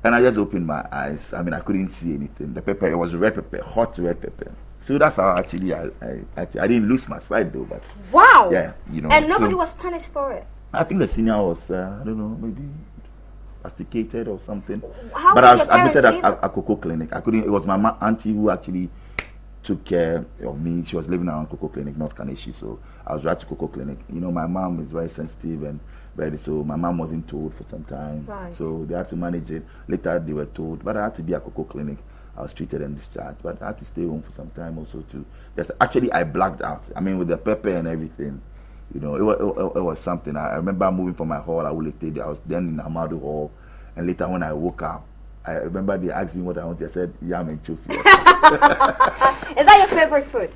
And I just opened my eyes. I couldn't see anything. The pepper, it was red pepper, hot red pepper. So that's how actually I didn't lose my sight though. But wow. Yeah, And nobody was punished for it. I think the senior was, I don't know, maybe masticated or something. How but did I was your parents admitted at Cocoa Clinic. It was my auntie who actually took care of me. She was living around Cocoa Clinic, North Kaneshi, so I was right to Cocoa Clinic. My mom is very sensitive and so my mom wasn't told for some time. Right. So they had to manage it. Later they were told, but I had to be at Cocoa Clinic. I was treated and discharged, but I had to stay home for some time also too. Actually, I blacked out. With the pepper and everything, it was something. I remember moving from my hall. I was then in Amadu Hall, and later when I woke up, I remember they asked me what I wanted. I said yam and chofi. Is that your favorite food?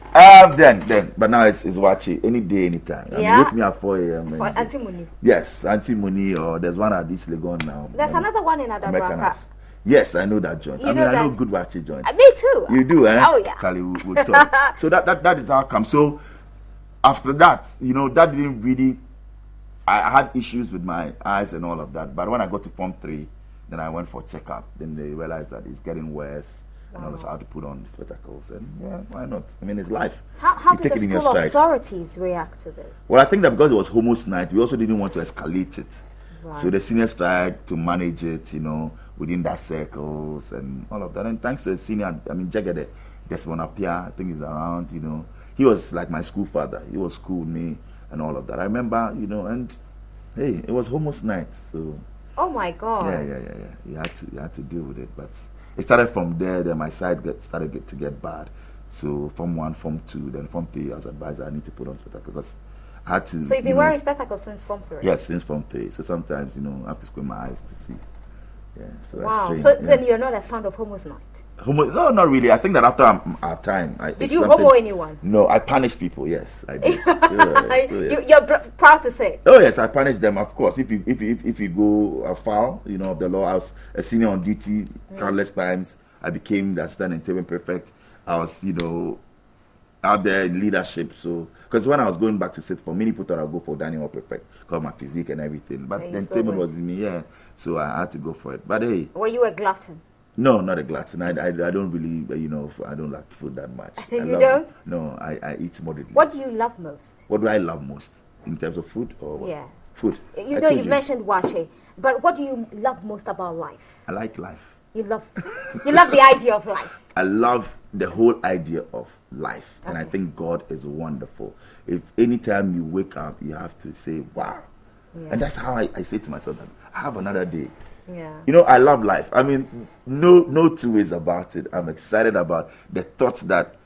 Then, but now it's wachi any day, anytime. Wake me at 4 a.m. For Auntie Muni. Yes, Auntie Muni, or there's one at East Legon now. There's another one in Adabraka. Yes, I know that joint. I know good wachi joints. Me too. You do, eh? Oh yeah. Charlie, we'll talk. So that is how come. So after that, that didn't really. I had issues with my eyes and all of that. But when I got to Form 3, then I went for checkup. Then they realized that it's getting worse. And all of I had to put on spectacles. And why not? It's life. How did the school authorities react to this? Well, I think that because it was homos night, we also didn't want to escalate it. Right. So the seniors tried to manage it, within that circles and all of that. And thanks to the senior, Jagade, Desmond Apia, I think he's around, he was like my school father. He was cool with me and all of that. I remember, and hey, it was homos night, so. Oh my God. Yeah. You had to deal with it, but it started from there. Then my sight started to get bad. So Form 1, Form 2, then Form 3, I was advised I need to put on spectacles because I had to. So you've been wearing spectacles since Form 3? Yes, since Form 3. So sometimes I have to squint my eyes to see. Yeah. So wow. that's so then you're not a fan of homos night? No, not really. I think that after our time, did you homo anyone? No, I punished people. Yes, I did. Yes. You're proud to say. Oh yes, I punished them. Of course, if you go afoul, of the law, I was a senior on duty countless times. I became the assistant interim prefect. I was, out there in leadership. So, because when I was going back to sit for, many people thought I'd go for dining hall prefect because of my physique and everything. But the entertainment was in me, yeah. So I had to go for it. But hey, were you a glutton? No, not a glutton. I don't really, I don't like food that much. You don't? No, I eat moderately. What do you love most? What do I love most? In terms of food or what? Yeah. Food. You mentioned wache, but what do you love most about life? I like life. You love the idea of life. I love the whole idea of life. Okay. And I think God is wonderful. If anytime you wake up, you have to say, wow. Yeah. And that's how I say to myself, I have another day. Yeah. I love life. I mean, no two ways about it. I'm excited about the thoughts that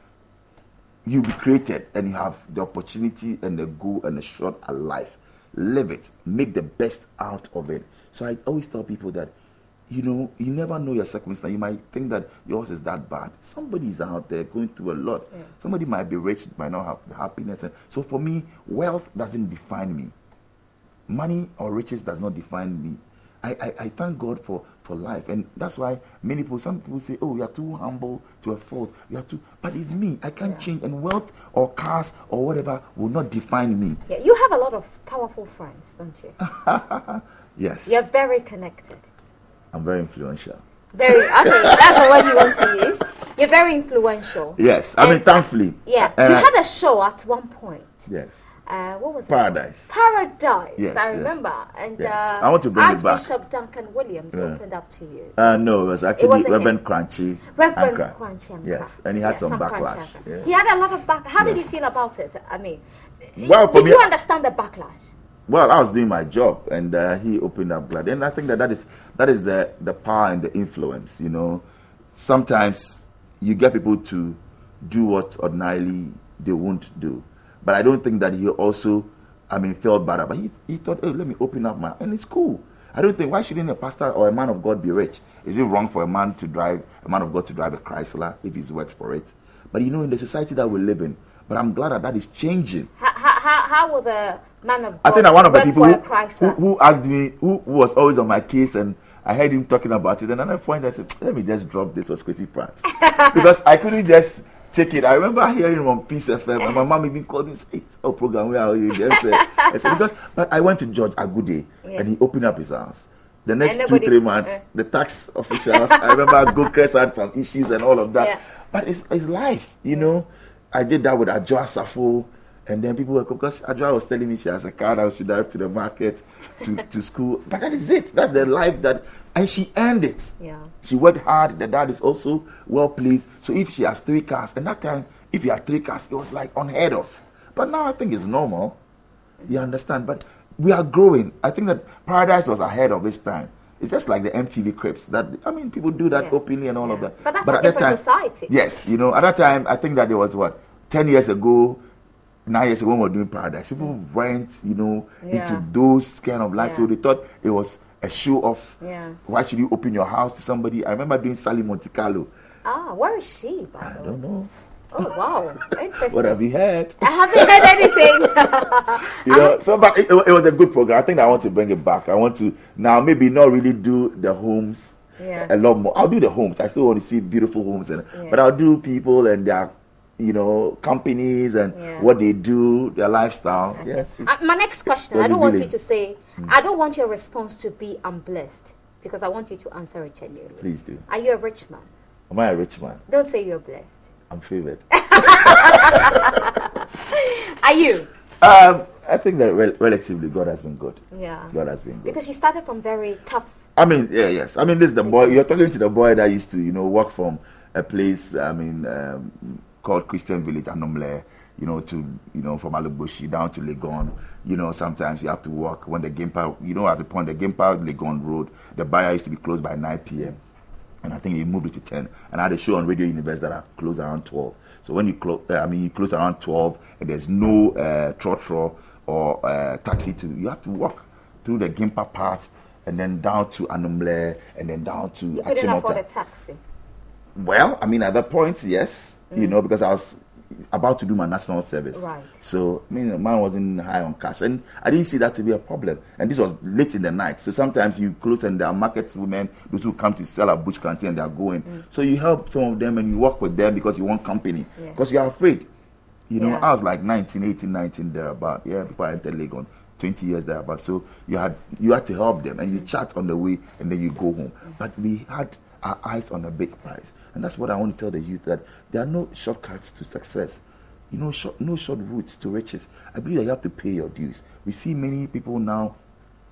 you be created and you have the opportunity and the goal and the shot at life. Live it. Make the best out of it. So I always tell people that, you never know your circumstance. You might think that yours is that bad. Somebody is out there going through a lot. Yeah. Somebody might be rich, might not have the happiness. So for me, wealth doesn't define me. Money or riches does not define me. I thank God for life, and that's why some people say, oh, you are too humble to a fault, but it's me. I can't change, and wealth or cars or whatever will not define me. Yeah, you have a lot of powerful friends, don't you? Yes. You're very connected. I'm very influential. Okay, that's the word you want to use. You're very influential. Yes, I mean, thankfully. Yeah, you had a show at one point. Yes. What was Paradise. It? Paradise. Yes, I remember. And I want to bring it back. Archbishop Duncan Williams opened up to you. No, it was actually Reverend Crunchy. Reverend Crunchy. Yes, and he had some backlash. Yeah. He had a lot of backlash. How did you feel about it? I mean, did you understand the backlash? Well, I was doing my job, and he opened up blood, and I think that is the power and the influence. Sometimes you get people to do what ordinarily they won't do. But I don't think that he also, felt bad about it. He thought, oh, let me open up and it's cool. I don't think, why shouldn't a pastor or a man of God be rich? Is it wrong for a man of God to drive a Chrysler if he's worked for it? But in the society that we live in, but I'm glad that is changing. How will the man of God I think that one of the people who asked me, who was always on my case, and I heard him talking about it, and at that point I said, let me just drop this, was Chrissy Pratt. Because I couldn't just take it. I remember hearing him on Peace FM, and my mom even called me and said, "Oh, program, where are you?" I said, but I went to George Agude, and he opened up his house. The next 2-3 months, the tax officials, I remember Gokres had some issues and all of that. Yeah. But it's life, I did that with Adjoa Safo, and then people were, because Adjoa was telling me she has a car that she drive to the market, to school. But that is it. That's the life and she earned it. Yeah. She worked hard. The dad is also well pleased. So if she has 3 cars, and that time, if you had 3 cars, it was like unheard of. But now I think it's normal. You understand? But we are growing. I think that Paradise was ahead of its time. It's just like the MTV Crips. People do that openly and all of that. But that's a different society. Yes, at that time, I think that there was 10 years ago, 9 years ago when we were doing Paradise. People went, into those kind of lives. So they thought it was a show off. Yeah. Why should you open your house to somebody? I remember doing Sally Monte Carlo. Ah, where is she? I don't know. Oh wow, interesting. What have you heard? I haven't heard anything. But it was a good program. I think I want to bring it back. I want to now maybe not really do the homes a lot more. I'll do the homes. I still want to see beautiful homes, but I'll do people and their companies and what they do, their lifestyle. Okay. Yes. My next question, I don't want you to say, I don't want your response to be I'm blessed, because I want you to answer it genuinely. Please do. Are you a rich man? Am I a rich man? Don't say you're blessed. I'm favored. Are you? I think that relatively God has been good. Yeah. God has been good. Because you started from very tough. Yes. This is the boy, you're talking to the boy that used to, work from a place, called Christian Village, Anomle, from Alubushi down to Legon. Sometimes you have to walk when the game park, at the point, the game park, Legon Road, the bar used to be closed by 9 p.m. And I think he moved it to 10. And I had a show on Radio Universe that I closed around 12. So when you close around 12, and there's no trotro or taxi you have to walk through the Gimpa path and then down to Anomle and then down to You couldn't afford a taxi. Well, I mean, at that point, yes, you know, because I was about to do my national service. Right. So, I mean, mine wasn't high on cash. And I didn't see that to be a problem. And this was late in the night. So sometimes you close and there are market women, those who come to sell at Bush Canteen and they are going. So you help some of them and you work with them because you want company. Because you are afraid. You know, I was like 19, 18, 19 thereabout. Yeah, before I entered Legon. 20 years thereabout. So you had to help them and you chat on the way and then you go home. But we had our eyes on a big prize. And that's what I want to tell the youth, that there are no shortcuts to success. You know, no short routes to riches. I believe that you have to pay your dues. We see many people now,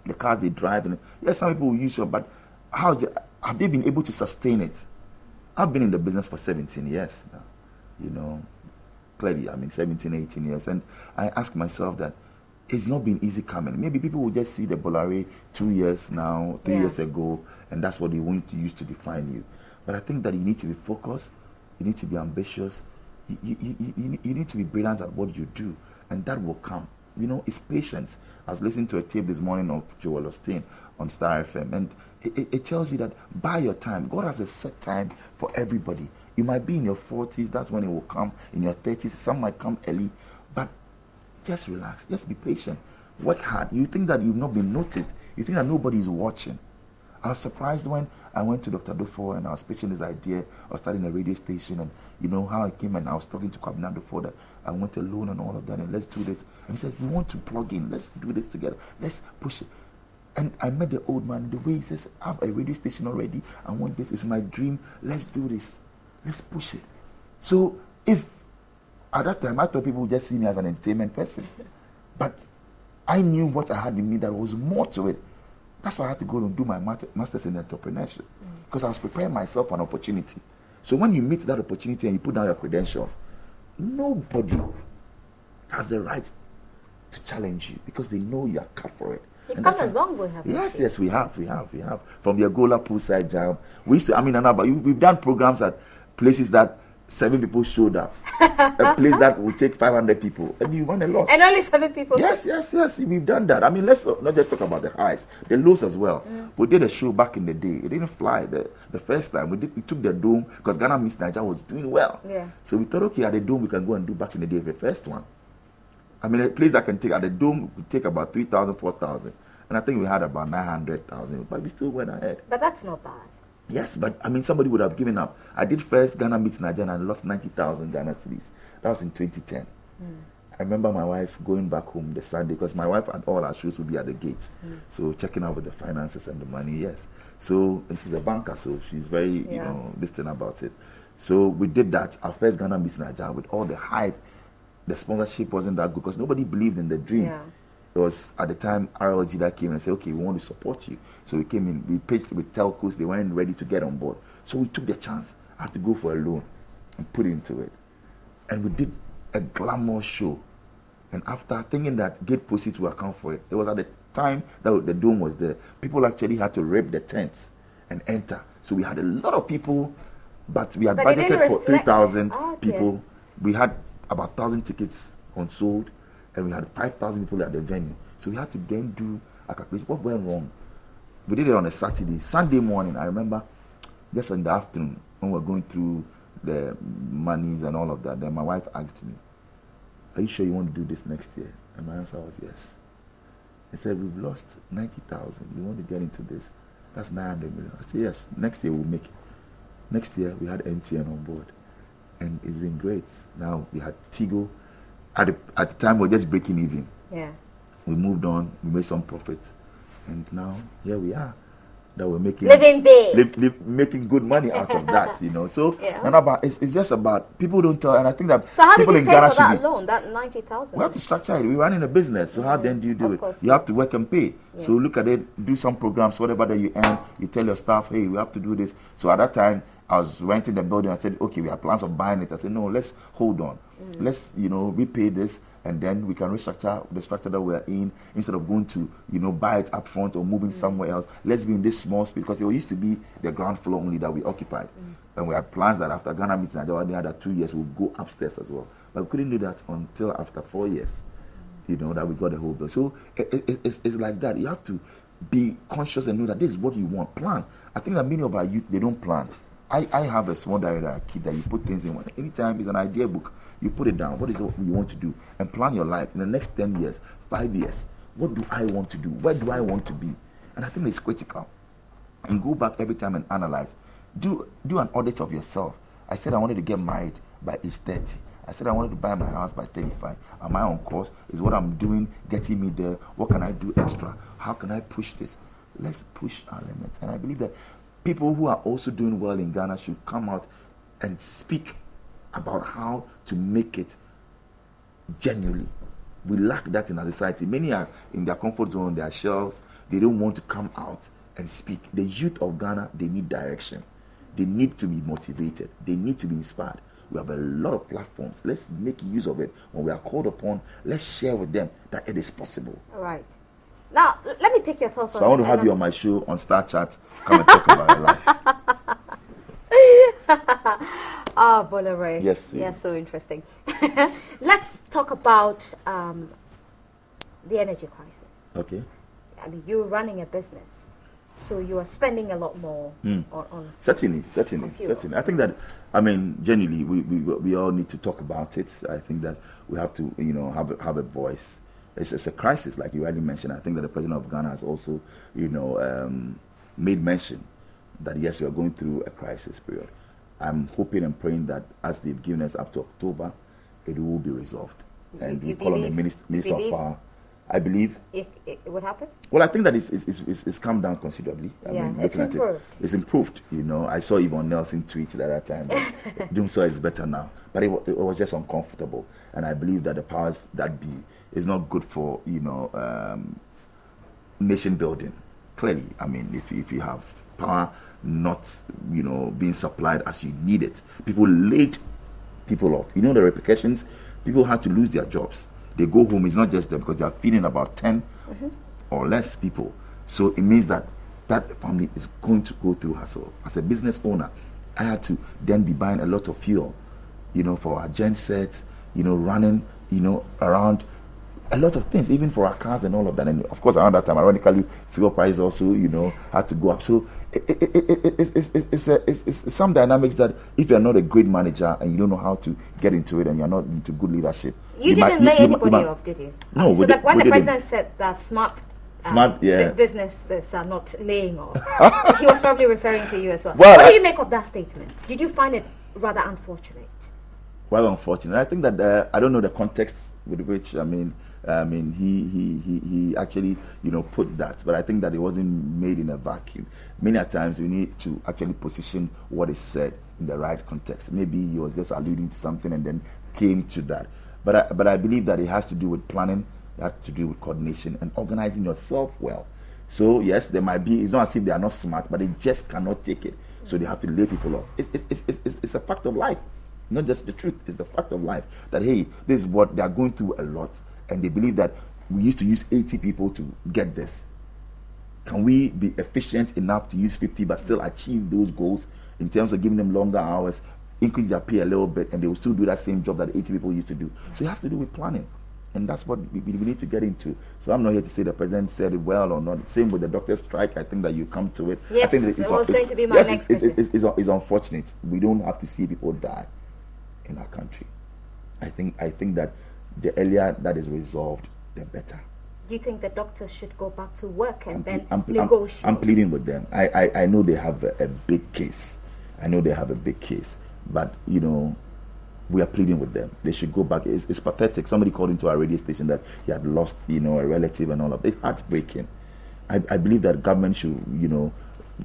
the cars they drive, and yes, some people will use it, but have they been able to sustain it? I've been in the business for 17 years now, you know, clearly, I mean 17, 18 years. And I ask myself that it's not been easy coming. Maybe people will just see the Bola Ray 2 years now, 3 years ago, and that's what they want to use to define you. But I think that you need to be focused, you need to be ambitious, you need to be brilliant at what you do, and that will come. You know, it's patience. I was listening to a tape this morning of Joel Osteen on Star FM, and it tells you that buy your time. God has a set time for everybody. You might be in your 40s, that's when it will come. In your 30s, some might come early, but just relax, just be patient, work hard. You think that you've not been noticed, you think that nobody is watching. I was surprised when I went to Dr. Dufo and I was pitching this idea of starting a radio station, and you know how I came and I was talking to Kwabena Dufo that I went alone and all of that, and let's do this. And he said, we want to plug in, let's do this together, let's push it. And I met the old man, the way he says, I have a radio station already, I want this, it's my dream, let's do this, let's push it. So if at that time I thought people would just see me as an entertainment person, but I knew what I had in me, that was more to it. That's why I had to go and do my master's in entrepreneurship, because I was preparing myself for an opportunity. So when you meet that opportunity and you put down your credentials, nobody has the right to challenge you, because they know you are cut for it. You've come a long way, haven't you? Yes, we have. From the Agola poolside jam, we used to, I mean, we've done programs at places that 7 people showed up. A place that would take 500 people, and you won a lot. And only 7 people. Yes. We've done that. I mean, let's not just talk about the highs, the lows as well. We did a show back in the day. It didn't fly the first time. We took the Dome because Ghana Miss Nigeria was doing well. Yeah. So we thought, okay, at the Dome we can go and do back in the day the first one. I mean, a place that can take at the Dome would take about 3,000, 4,000, and I think we had about 900,000, but we still went ahead. But that's not bad. Yes, but I mean, somebody would have given up. I did first Ghana meets Nigeria and I lost 90,000 Ghana cedis. That was in 2010. I remember my wife going back home the Sunday, because my wife and all our shoes would be at the gate. So checking out with the finances and the money, yes. So, and she's a banker, so she's very, you know, this thing about it. So we did that, our first Ghana meets Nigeria, with all the hype. The sponsorship wasn't that good because nobody believed in the dream. Yeah. It was at the time RLG that came and said, okay, we want to support you. So we came in, we pitched with telcos, they weren't ready to get on board. So we took the chance. I had to go for a loan and put into it. And we did a glamorous show. And after thinking that gate proceeds will account for it, it was at the time that the Dome was there. People actually had to rip the tents and enter. So we had a lot of people, but we had budgeted for 3,000 people. We had about 1,000 tickets unsold, and we had 5,000 people at the venue. So we had to then do a calculation. What went wrong? We did it on a Saturday. Sunday morning, I remember, just in the afternoon, when we were going through the monies and all of that, then my wife asked me, are you sure you want to do this next year? And my answer was yes. He said, we've lost 90,000. You want to get into this? That's 900 million. I said, yes, next year we'll make it. Next year, we had MTN on board. And it's been great. Now we had Tigo. At the time, we were just breaking even. Yeah. We moved on. We made some profit, and now here we are. That we're making living big, making good money out of that. You know. So it's just about people don't tell. And I think that so how people did you in Ghana pay for that loan, that 90,000? We have to structure it. We're running a business. So how then do you do it? You have to work and pay. Yeah. So look at it. Do some programs. Whatever that you earn, you tell your staff, hey, we have to do this. So at that time, I was renting the building. I said, okay, we have plans of buying it. I said, no, let's hold on. Let's, repay this, and then we can restructure the structure that we're in instead of going to, buy it up front or moving somewhere else. Let's be in this small space, because it used to be the ground floor only that we occupied. And we had plans that after Ghana meets Nigeria, the other 2 years, we'll go upstairs as well. But we couldn't do that until after 4 years, that we got the whole bill. So it's like that. You have to be conscious and know that this is what you want. Plan. I think that many of our youth, they don't plan. I have a small diary that I keep that you put things in. Anytime it's an idea book, you put it down. What is it you want to do? And plan your life in the next 10 years, 5 years. What do I want to do? Where do I want to be? And I think it's critical. And go back every time and analyze. Do an audit of yourself. I said I wanted to get married by age 30. I said I wanted to buy my house by 35. Am I on course? Is what I'm doing getting me there? What can I do extra? How can I push this? Let's push our limits. And I believe that people who are also doing well in Ghana should come out and speak about how to make it genuinely. We lack that in our society. Many are in their comfort zone, their shells. They don't want to come out and speak. The youth of Ghana, they need direction. They need to be motivated. They need to be inspired. We have a lot of platforms. Let's make use of it. When we are called upon, let's share with them that it is possible. All right. Now, let me pick your thoughts on I want to have you on my show on Star Chat. Come and talk about your life. Bola Ray. Yes. Yeah, so interesting. Let's talk about the energy crisis. Okay. I mean, you're running a business, so you are spending a lot more on Certainly. I think that, I mean, genuinely, we all need to talk about it. I think that we have to, have a voice. It's a crisis, like you already mentioned. I think that the president of Ghana has also, made mention that yes, we are going through a crisis period. I'm hoping and praying that as they've given us up to October, it will be resolved. And we call on the Minister of Power. I believe it would happen. Well, I think that it's come down considerably. I mean, it's improved. It's improved. I saw Yvonne Nelson tweet at that time. Doom so is better now, but it was just uncomfortable. And I believe that the powers that be is not good for nation building. Clearly, I mean, if you have power not being supplied as you need it, people laid people off. The repercussions. People had to lose their jobs. They go home, it's not just them, because they are feeding about 10 or less people. So it means that that family is going to go through hassle. As a business owner, I had to then be buying a lot of fuel, for our gen sets, running, around a lot of things, even for our cars and all of that. And of course, around that time, ironically, fuel prices also, had to go up. So it's some dynamics that if you're not a great manager and you don't know how to get into it and you're not into good leadership, you didn't lay anybody off, did you? No. So that when the president said that smart businesses are not laying off, he was probably referring to you as well. What do you make of that statement? Did you find it rather unfortunate? Well, unfortunate. I think that I don't know the context with which he actually put that, but I think that it wasn't made in a vacuum. Many a times we need to actually position what is said in the right context. Maybe he was just alluding to something and then came to that. But I believe that it has to do with planning, it has to do with coordination and organizing yourself well. So yes, there might be. It's not as if they are not smart, but they just cannot take it. So they have to lay people off. It's a fact of life, not just the truth. It's the fact of life that hey, this is what they are going through a lot. And they believe that we used to use 80 people to get this. Can we be efficient enough to use 50 but still achieve those goals in terms of giving them longer hours, increase their pay a little bit, and they will still do that same job that 80 people used to do? So it has to do with planning. And that's what we need to get into. So I'm not here to say the president said it well or not. Same with the doctor's strike. I think that you come to it. Yes, I think it was going to be my next question. It's unfortunate. We don't have to see people die in our country. I think that the earlier that is resolved, the better. Do you think the doctors should go back to work and then negotiate? I'm pleading with them. I know they have a big case. But, we are pleading with them. They should go back. It's pathetic. Somebody called into our radio station that he had lost, a relative and all of that. It's heartbreaking. I believe that government should,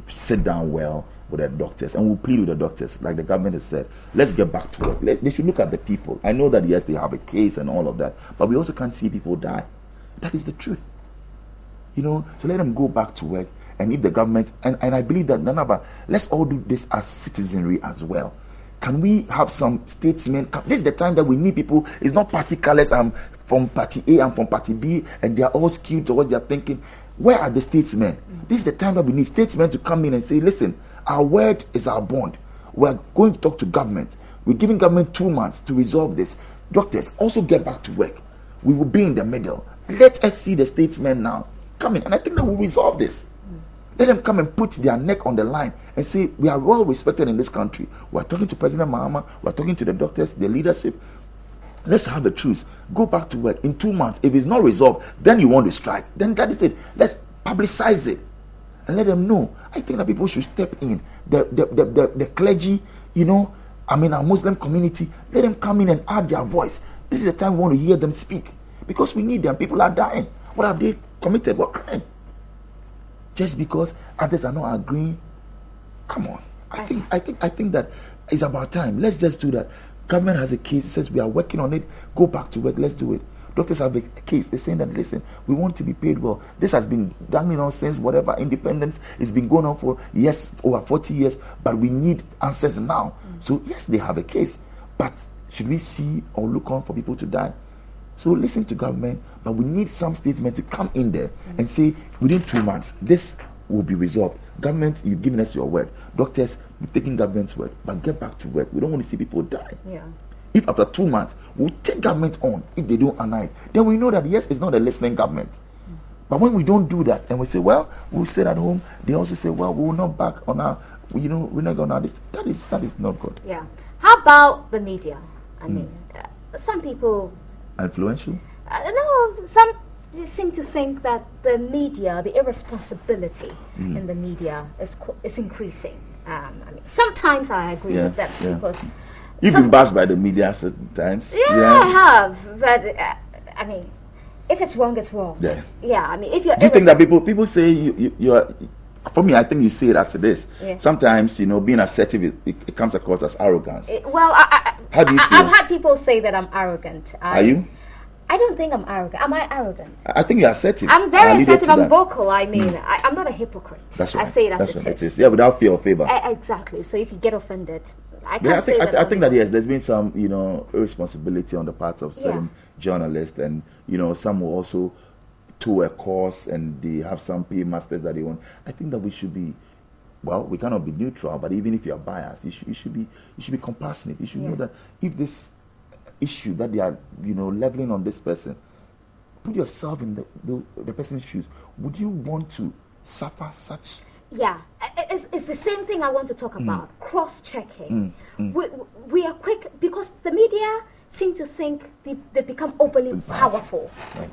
sit down well with the doctors, and we'll plead with the doctors, like the government has said. Let's get back to work. They should look at the people. I know that yes, they have a case and all of that, but we also can't see people die. That is the truth. So let them go back to work. And if the government and I believe that let's all do this as citizenry as well. Can we have some statesmen? This is the time that we need people. It's not party colors. I'm from party A, I'm from party B, and they are all skewed towards their thinking. Where are the statesmen? This is the time that we need statesmen to come in and say, listen, our word is our bond. We're going to talk to government. We're giving government 2 months to resolve this. Doctors, also get back to work. We will be in the middle. Let us see the statesmen now come in. And I think that we'll resolve this. Let them come and put their neck on the line and say, we are well respected in this country. We are talking to President Mahama. We are talking to the doctors, the leadership. Let's have a truce. Go back to work in 2 months. If it's not resolved, then you want to strike. Then that is it. Let's publicize it and let them know. I think that people should step in. The clergy, our Muslim community, let them come in and add their voice. This is the time we want to hear them speak, because we need them. People are dying. What have they committed? What crime? Just because others are not agreeing? Come on. I think that it's about time. Let's just do that. Government has a case. It says we are working on it. Go back to work. Let's do it. Doctors have a case. They're saying that, listen, we want to be paid well. This has been done, since whatever independence. It's been going on for over 40 years, but we need answers now. So yes, they have a case, but should we see or look on for people to die? So listen to government, but we need some statement to come in there and say, within 2 months, this will be resolved. Government, you've given us your word. Doctors, you've taken government's word, but get back to work. We don't want to see people die. Yeah. If after 2 months, we'll take government on, if they don't honor it, then we know that, yes, it's not a listening government. But when we don't do that, and we say, well, we'll sit at home, they also say, well, we will not back on our, we're not going to this. That is not good. Yeah. How about the media? I mean, some people... Influential? No, some seem to think that the media, the irresponsibility in the media is increasing. Sometimes I agree with them because... You've been bashed by the media certain times. Yeah, I have. But, if it's wrong, it's wrong. Yeah. Yeah, if you're... Do you think that people say you are... For me, I think you say it as it is. Yeah. Sometimes, being assertive, it comes across as arrogance. How do you feel? I've had people say that I'm arrogant. Are you? I don't think I'm arrogant. Am I arrogant? I think you're assertive. I'm very assertive. I'm vocal. I'm not a hypocrite. That's right. I say it as it is. Yeah, without fear or favor. Exactly. So if you get offended, I think that yes, there's been some, irresponsibility on the part of certain journalists, and some will also to a course, and they have some paymasters that they want. I think that we should be, we cannot be neutral, but even if you are biased, you should be compassionate. You should know that if this issue that they are, leveling on this person, put yourself in the person's shoes. Would you want to suffer such? Yeah, it's the same thing I want to talk about. Cross-checking. We are quick because the media seem to think they become overly powerful. Okay.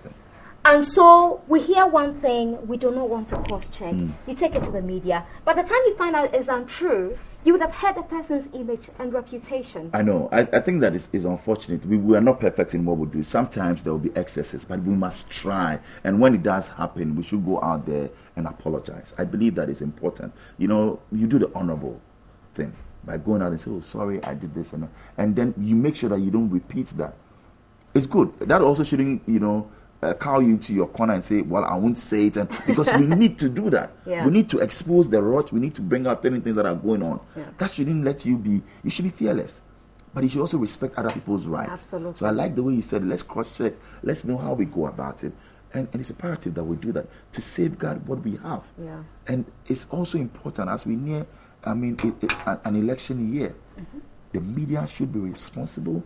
And so we hear one thing, we do not want to cross-check. You take it to the media. By the time you find out it's untrue, you would have hurt a person's image and reputation. I know. I think that is unfortunate. We are not perfect in what we do. Sometimes there will be excesses, but we must try. And when it does happen, we should go out there and apologize. I believe that is important. You do the honorable thing by going out and say, oh, sorry, I did this. And then you make sure that you don't repeat that. It's good. That also shouldn't, cow you into your corner and say, well, I won't say it, because we need to do that. Yeah. We need to expose the rot. We need to bring out certain things that are going on. Yeah. That shouldn't let you be. You should be fearless, but you should also respect other people's rights. Absolutely. So I like the way you said, let's cross-check. Let's know how we go about it, and it's imperative that we do that to safeguard what we have. Yeah. And it's also important as we near, an election year. The media should be responsible.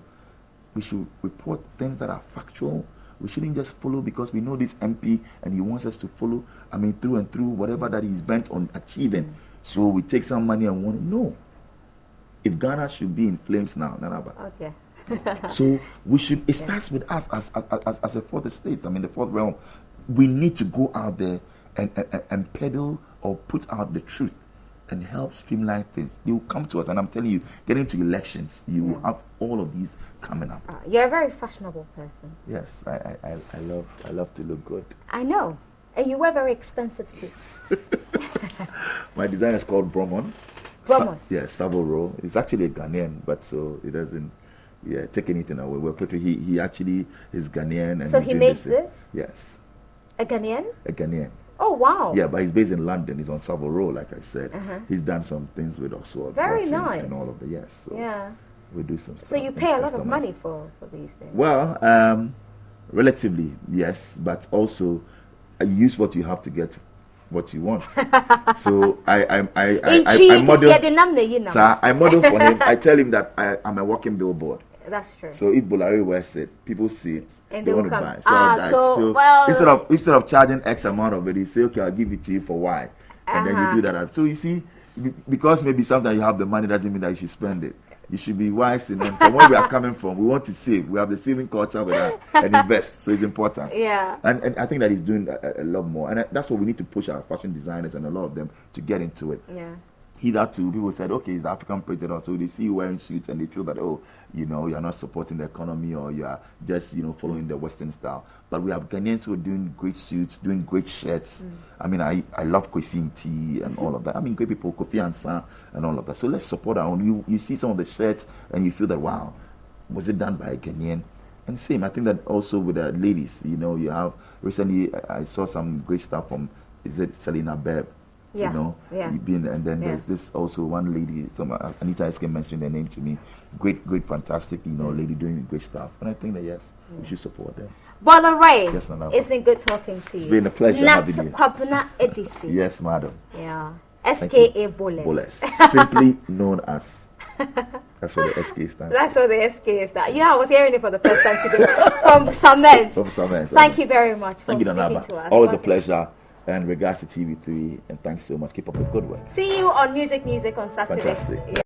We should report things that are factual. We shouldn't just follow because we know this MP and he wants us to follow, through and through whatever that he's bent on achieving. So we take some money and want to know. If Ghana should be in flames now, Nanaba. Okay. So we should, it starts with us as a fourth estate, the fourth realm. We need to go out there and peddle or put out the truth and help streamline things. They will come to us, and I'm telling you, getting to elections, you will have all of these coming up. You're a very fashionable person. Yes, I love to look good. I know, and you wear very expensive suits. My design is called Bromon. Bromon. Savile Row. It's actually a Ghanaian, but so it doesn't take anything away. He actually is Ghanaian, and so he makes this. Yes. A Ghanaian. A Ghanaian. Oh, wow. Yeah, but he's based in London. He's on Savile Row, like I said. He's done some things with Oxford. Very nice. And all of the, yes. So yeah. We do some stuff. So you pay a lot of money for these things? Well, relatively, yes. But also, you use what you have to get what you want. So I model for him. I tell him that I'm a walking billboard. That's true. So if Bola Ray wears it, people see it, and they want to buy. So, instead of charging X amount of it, you say, okay, I'll give it to you for Y. and then you do that. So you see, because maybe sometimes you have the money doesn't mean that you should spend it. You should be wise in from where we are coming from. We want to save. We have the saving culture with us and invest. So it's important. Yeah. And I think that he's doing a lot more. And that's what we need to push our fashion designers and a lot of them to get into it. Yeah. Hitherto, people said, okay, he's the African president. So they see you wearing suits and they feel that, oh, you're not supporting the economy, or you are just, following the Western style. But we have Ghanaians who are doing great suits, doing great shirts. I mean, I love Kwesi Tea and all of that. I mean, great people, Kofi Ansan and all of that. So let's support our own. You see some of the shirts and you feel that, wow, was it done by a Ghanaian? And same, I think that also with the ladies, you have, recently I saw some great stuff from, is it Selena Bebb? Yeah. And then there's this also one lady, Anita Eske mentioned her name to me. Great, fantastic, lady doing great stuff. And I think that yes, we should support them. Bola Ray, yes, it's been good talking to you. It's been a pleasure having you. Kwabena Edisi. Yes, madam. Yeah. SKA Bolas. Simply known as. That's what the SK stands. That's what the SK stands. Yeah, I was hearing it for the first time today from Sament. Thank you very much for speaking to us. Always a pleasure. And regards to TV3, and thanks so much. Keep up the good work. See you on Music on Saturday. Fantastic.